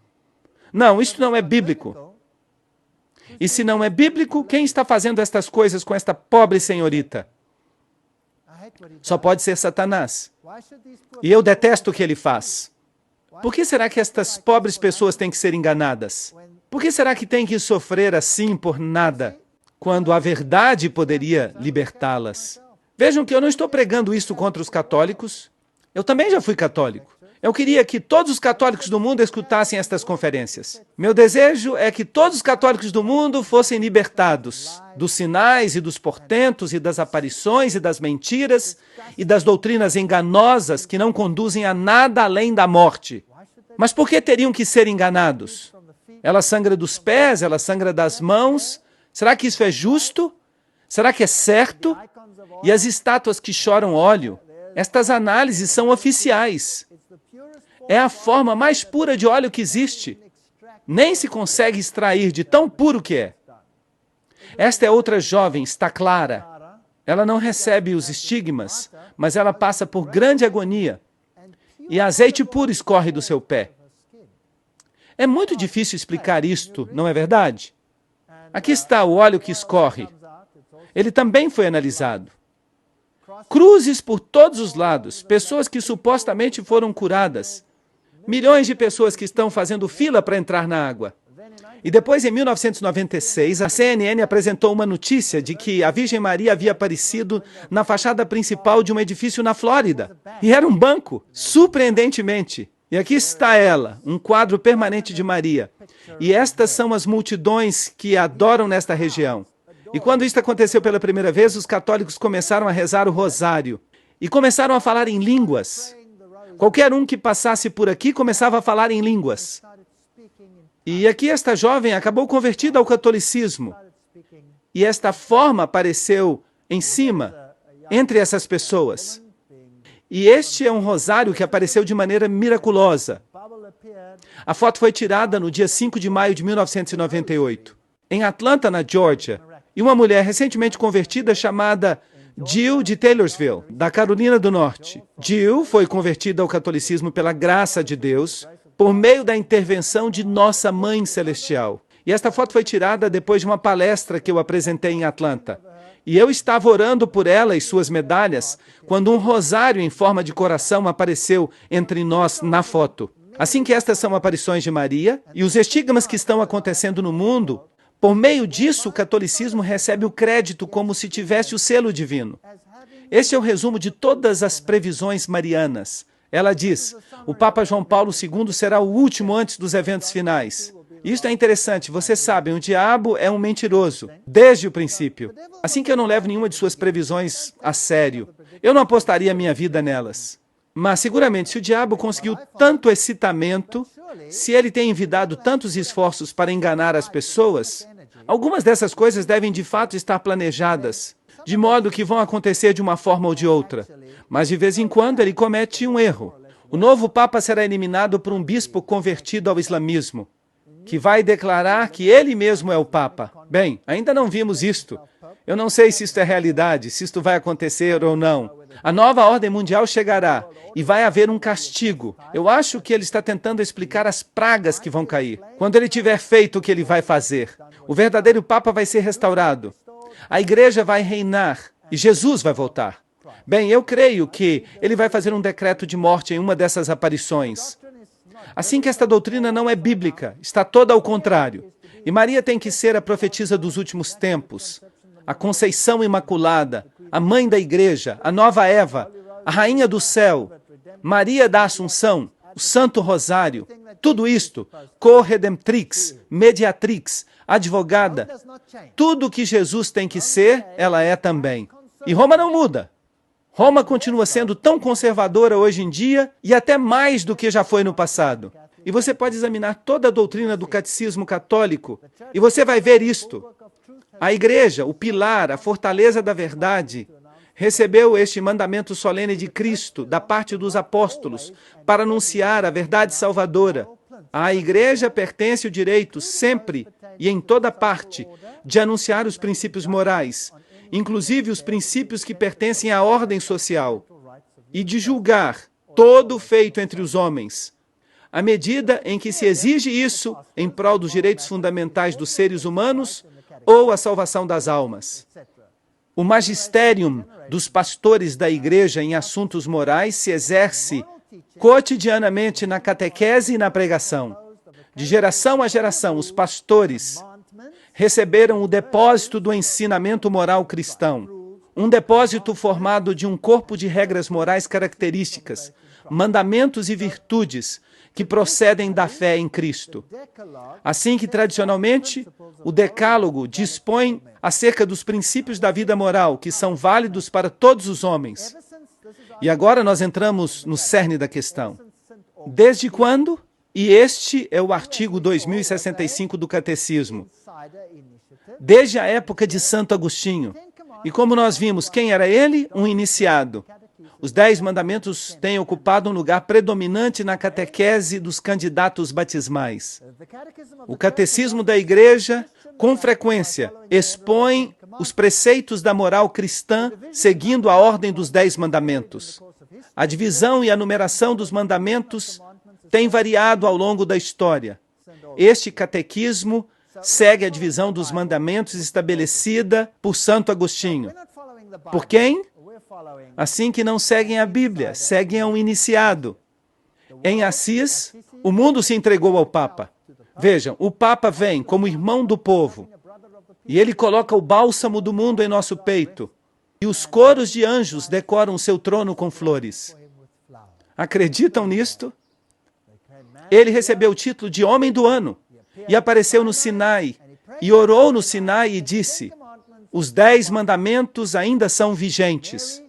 S1: Não, isto não é bíblico. E se não é bíblico, quem está fazendo estas coisas com esta pobre senhorita? Só pode ser Satanás. E eu detesto o que ele faz. Por que será que estas pobres pessoas têm que ser enganadas? Por que será que têm que sofrer assim por nada, quando a verdade poderia libertá-las? Vejam que eu não estou pregando isso contra os católicos. Eu também já fui católico. Eu queria que todos os católicos do mundo escutassem estas conferências. Meu desejo é que todos os católicos do mundo fossem libertados dos sinais e dos portentos e das aparições e das mentiras e das doutrinas enganosas que não conduzem a nada além da morte. Mas por que teriam que ser enganados? Ela sangra dos pés, ela sangra das mãos. Será que isso é justo? Será que é certo? E as estátuas que choram óleo? Estas análises são oficiais. É a forma mais pura de óleo que existe. Nem se consegue extrair de tão puro que é. Esta é outra jovem, está clara. Ela não recebe os estigmas, mas ela passa por grande agonia. E azeite puro escorre do seu pé. É muito difícil explicar isto, não é verdade? Aqui está o óleo que escorre. Ele também foi analisado. Cruzes por todos os lados, pessoas que supostamente foram curadas. Milhões de pessoas que estão fazendo fila para entrar na água. E depois, em 1996, a CNN apresentou uma notícia de que a Virgem Maria havia aparecido na fachada principal de um edifício na Flórida. E era um banco, surpreendentemente. E aqui está ela, um quadro permanente de Maria. E estas são as multidões que a adoram nesta região. E quando isso aconteceu pela primeira vez, os católicos começaram a rezar o rosário. E começaram a falar em línguas. Qualquer um que passasse por aqui começava a falar em línguas. E aqui esta jovem acabou convertida ao catolicismo. E esta forma apareceu em cima, entre essas pessoas. E este é um rosário que apareceu de maneira miraculosa. A foto foi tirada no dia 5 de maio de 1998, em Atlanta, na Geórgia. E uma mulher recentemente convertida chamada Jill de Taylorsville, da Carolina do Norte. Jill foi convertida ao catolicismo pela graça de Deus, por meio da intervenção de Nossa Mãe Celestial. E esta foto foi tirada depois de uma palestra que eu apresentei em Atlanta. E eu estava orando por ela e suas medalhas, quando um rosário em forma de coração apareceu entre nós na foto. Assim que estas são aparições de Maria, e os estigmas que estão acontecendo no mundo, por meio disso, o catolicismo recebe o crédito como se tivesse o selo divino. Este é o resumo de todas as previsões marianas. Ela diz, o Papa João Paulo II será o último antes dos eventos finais. Isto é interessante, vocês sabem, o diabo é um mentiroso, desde o princípio. Assim que eu não levo nenhuma de suas previsões a sério, eu não apostaria a minha vida nelas. Mas, seguramente, se o diabo conseguiu tanto excitamento, se ele tem envidado tantos esforços para enganar as pessoas, algumas dessas coisas devem de fato estar planejadas, de modo que vão acontecer de uma forma ou de outra. Mas de vez em quando ele comete um erro. O novo Papa será eliminado por um bispo convertido ao islamismo, que vai declarar que ele mesmo é o Papa. Bem, ainda não vimos isto. Eu não sei se isto é realidade, se isto vai acontecer ou não. A nova ordem mundial chegará e vai haver um castigo. Eu acho que ele está tentando explicar as pragas que vão cair. Quando ele tiver feito o que ele vai fazer, o verdadeiro Papa vai ser restaurado. A igreja vai reinar e Jesus vai voltar. Bem, eu creio que ele vai fazer um decreto de morte em uma dessas aparições. Assim que esta doutrina não é bíblica, está toda ao contrário. E Maria tem que ser a profetisa dos últimos tempos, a Conceição Imaculada, a mãe da igreja, a nova Eva, a rainha do céu, Maria da Assunção, o Santo Rosário, tudo isto, corredemptrix, mediatrix, advogada, tudo que Jesus tem que ser, ela é também. E Roma não muda. Roma continua sendo tão conservadora hoje em dia e até mais do que já foi no passado. E você pode examinar toda a doutrina do catecismo católico e você vai ver isto. A igreja, o pilar, a fortaleza da verdade, recebeu este mandamento solene de Cristo, da parte dos apóstolos, para anunciar a verdade salvadora. À igreja pertence o direito, sempre e em toda parte, de anunciar os princípios morais, inclusive os princípios que pertencem à ordem social, e de julgar todo o feito entre os homens. À medida em que se exige isso em prol dos direitos fundamentais dos seres humanos ou a salvação das almas. O magisterium dos pastores da igreja em assuntos morais se exerce cotidianamente na catequese e na pregação. De geração a geração, os pastores receberam o depósito do ensinamento moral cristão, um depósito formado de um corpo de regras morais características, mandamentos e virtudes que procedem da fé em Cristo. Assim que, tradicionalmente, o Decálogo dispõe acerca dos princípios da vida moral, que são válidos para todos os homens. E agora nós entramos no cerne da questão. Desde quando? E este é o artigo 2065 do Catecismo. Desde a época de Santo Agostinho. E como nós vimos, quem era ele? Um iniciado. Os 10 mandamentos têm ocupado um lugar predominante na catequese dos candidatos batismais. O catecismo da igreja, com frequência, expõe os preceitos da moral cristã seguindo a ordem dos 10 mandamentos. A divisão e a numeração dos mandamentos tem variado ao longo da história. Este catequismo segue a divisão dos mandamentos estabelecida por Santo Agostinho. Por quem? Assim que não seguem a Bíblia, seguem a um iniciado. Em Assis, o mundo se entregou ao Papa. Vejam, o Papa vem como irmão do povo, e ele coloca o bálsamo do mundo em nosso peito, e os coros de anjos decoram seu trono com flores. Acreditam nisto? Ele recebeu o título de Homem do Ano, e apareceu no Sinai, e orou no Sinai e disse: os 10 mandamentos ainda são vigentes.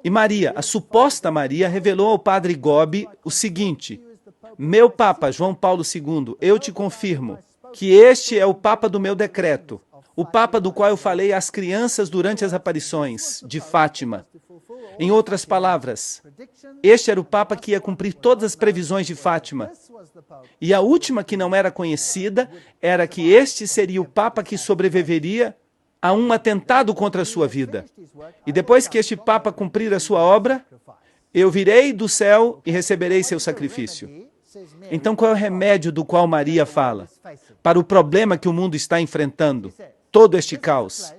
S1: E Maria, a suposta Maria, revelou ao padre Gobi o seguinte: meu Papa, João Paulo II, eu te confirmo que este é o Papa do meu decreto, o Papa do qual eu falei às crianças durante as aparições de Fátima. Em outras palavras, este era o Papa que ia cumprir todas as previsões de Fátima. E a última que não era conhecida era que este seria o Papa que sobreviveria a um atentado contra a sua vida. E depois que este Papa cumprir a sua obra, eu virei do céu e receberei seu sacrifício. Então qual é o remédio do qual Maria fala? Para o problema que o mundo está enfrentando, todo este caos.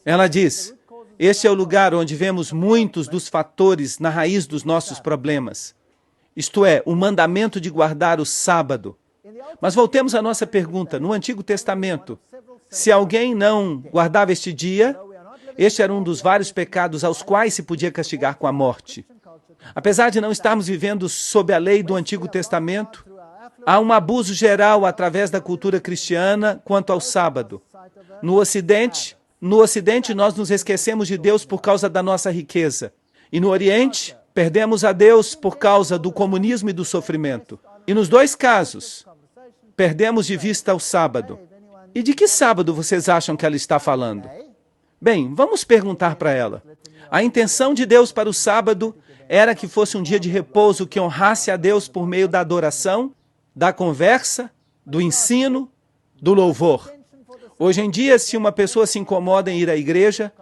S1: Ela diz: este é o lugar onde vemos muitos dos fatores na raiz dos nossos problemas. Isto é, o mandamento de guardar o sábado. Mas voltemos à nossa pergunta. No Antigo Testamento, se alguém não guardava este dia, este era um dos vários pecados aos quais se podia castigar com a morte. Apesar de não estarmos vivendo sob a lei do Antigo Testamento, há um abuso geral através da cultura cristiana quanto ao sábado. No Ocidente, nós nos esquecemos de Deus por causa da nossa riqueza. E no Oriente, perdemos a Deus por causa do comunismo e do sofrimento. E nos dois casos, perdemos de vista o sábado. E de que sábado vocês acham que ela está falando? Bem, vamos perguntar para ela. A intenção de Deus para o sábado era que fosse um dia de repouso que honrasse a Deus por meio da adoração, da conversa, do ensino, do louvor. Hoje em dia, se uma pessoa se incomoda em ir à igreja,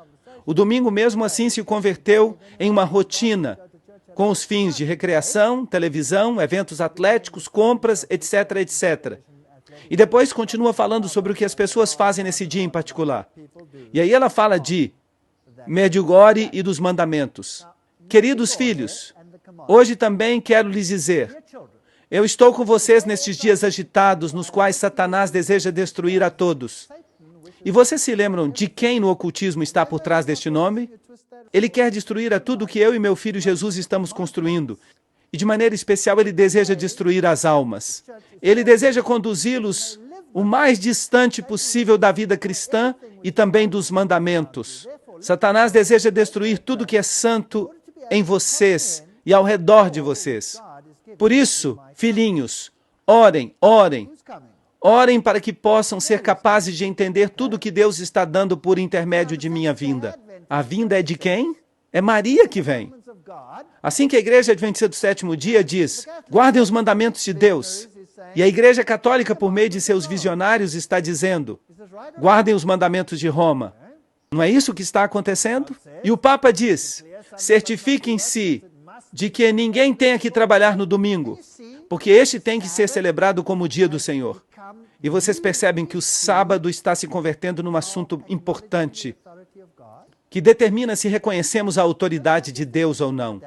S1: o domingo mesmo assim se converteu em uma rotina, com os fins de recreação, televisão, eventos atléticos, compras, etc, etc. E depois continua falando sobre o que as pessoas fazem nesse dia em particular. E aí ela fala de Medjugorje e dos mandamentos. Queridos filhos, hoje também quero lhes dizer, eu estou com vocês nestes dias agitados nos quais Satanás deseja destruir a todos. E vocês se lembram de quem no ocultismo está por trás deste nome? Ele quer destruir a tudo que eu e meu filho Jesus estamos construindo. E de maneira especial ele deseja destruir as almas. Ele deseja conduzi-los o mais distante possível da vida cristã e também dos mandamentos. Satanás deseja destruir tudo que é santo em vocês e ao redor de vocês. Por isso, filhinhos, orem, orem. Orem para que possam ser capazes de entender tudo que Deus está dando por intermédio de minha vinda. A vinda é de quem? É Maria que vem. Assim que a Igreja Adventista do Sétimo Dia diz, guardem os mandamentos de Deus. E a Igreja Católica, por meio de seus visionários, está dizendo, guardem os mandamentos de Roma. Não é isso que está acontecendo? E o Papa diz, certifiquem-se de que ninguém tenha que trabalhar no domingo, porque este tem que ser celebrado como o dia do Senhor. E vocês percebem que o sábado está se convertendo num assunto importante, que determina se reconhecemos a autoridade de Deus ou não.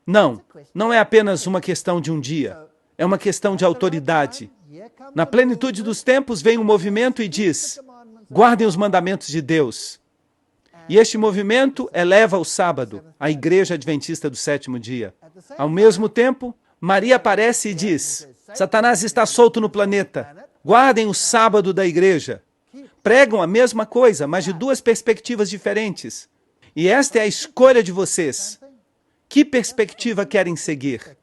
S1: Não, não é apenas uma questão de um dia, é uma questão de autoridade. Na plenitude dos tempos vem um movimento e diz: guardem os mandamentos de Deus. E este movimento eleva o sábado, a Igreja Adventista do Sétimo Dia. Ao mesmo tempo, Maria aparece e diz: Satanás está solto no planeta. Guardem o sábado da igreja. Pregam a mesma coisa, mas de duas perspectivas diferentes. E esta é a escolha de vocês. Que perspectiva querem seguir?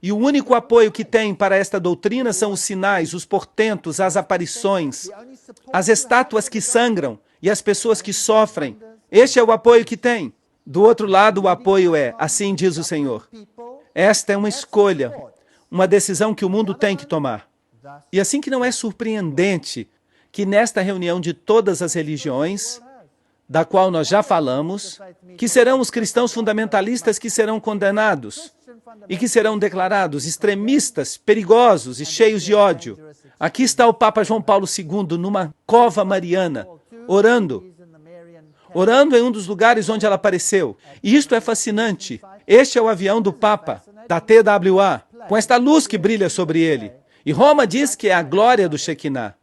S1: E o único apoio que têm para esta doutrina são os sinais, os portentos, as aparições, as estátuas que sangram e as pessoas que sofrem. Este é o apoio que tem. Do outro lado, o apoio é: assim diz o Senhor. Esta é uma escolha, uma decisão que o mundo tem que tomar. E assim que não é surpreendente que nesta reunião de todas as religiões, da qual nós já falamos, que serão os cristãos fundamentalistas que serão condenados e que serão declarados extremistas, perigosos e cheios de ódio. Aqui está o Papa João Paulo II numa cova mariana, orando em um dos lugares onde ela apareceu. E isto é fascinante. Este é o avião do Papa, da TWA, com esta luz que brilha sobre ele. E Roma diz que é a glória do Shekinah.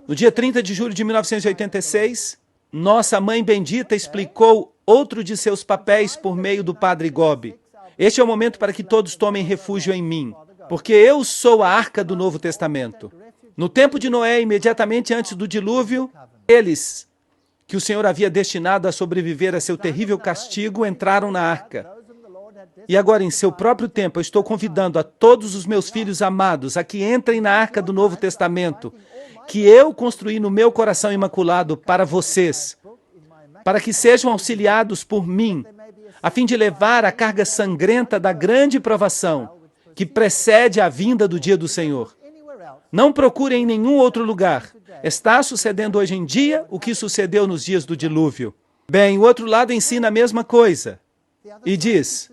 S1: No dia 30 de julho de 1986, nossa Mãe Bendita explicou outro de seus papéis por meio do Padre Gobi. Este é o momento para que todos tomem refúgio em mim, porque eu sou a arca do Novo Testamento. No tempo de Noé, imediatamente antes do dilúvio, eles, que o Senhor havia destinado a sobreviver a seu terrível castigo, entraram na arca. E agora, em seu próprio tempo, eu estou convidando a todos os meus filhos amados a que entrem na arca do Novo Testamento, que eu construí no meu coração imaculado para vocês, para que sejam auxiliados por mim, a fim de levar a carga sangrenta da grande provação que precede a vinda do dia do Senhor. Não procurem em nenhum outro lugar. Está sucedendo hoje em dia o que sucedeu nos dias do dilúvio. Bem, o outro lado ensina a mesma coisa e diz: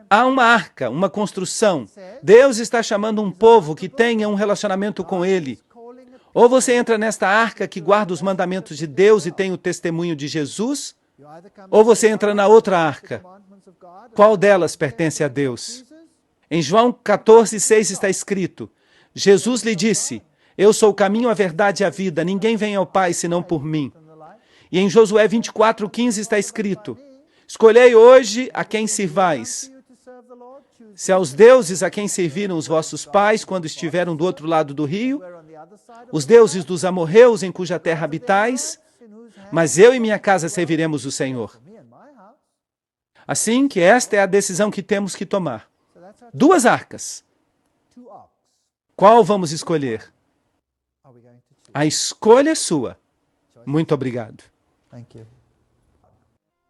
S1: há uma arca, uma construção. Deus está chamando um povo que tenha um relacionamento com Ele. Ou você entra nesta arca que guarda os mandamentos de Deus e tem o testemunho de Jesus, ou você entra na outra arca. Qual delas pertence a Deus? Em João 14:6 está escrito: Jesus lhe disse: eu sou o caminho, a verdade e a vida. Ninguém vem ao Pai senão por mim. E em Josué 24:15 está escrito: escolhei hoje a quem sirvais. Se aos deuses a quem serviram os vossos pais quando estiveram do outro lado do rio, os deuses dos amorreus em cuja terra habitais, mas eu e minha casa serviremos o Senhor. Assim que esta é a decisão que temos que tomar. Duas arcas. Qual vamos escolher? A escolha é sua. Muito obrigado.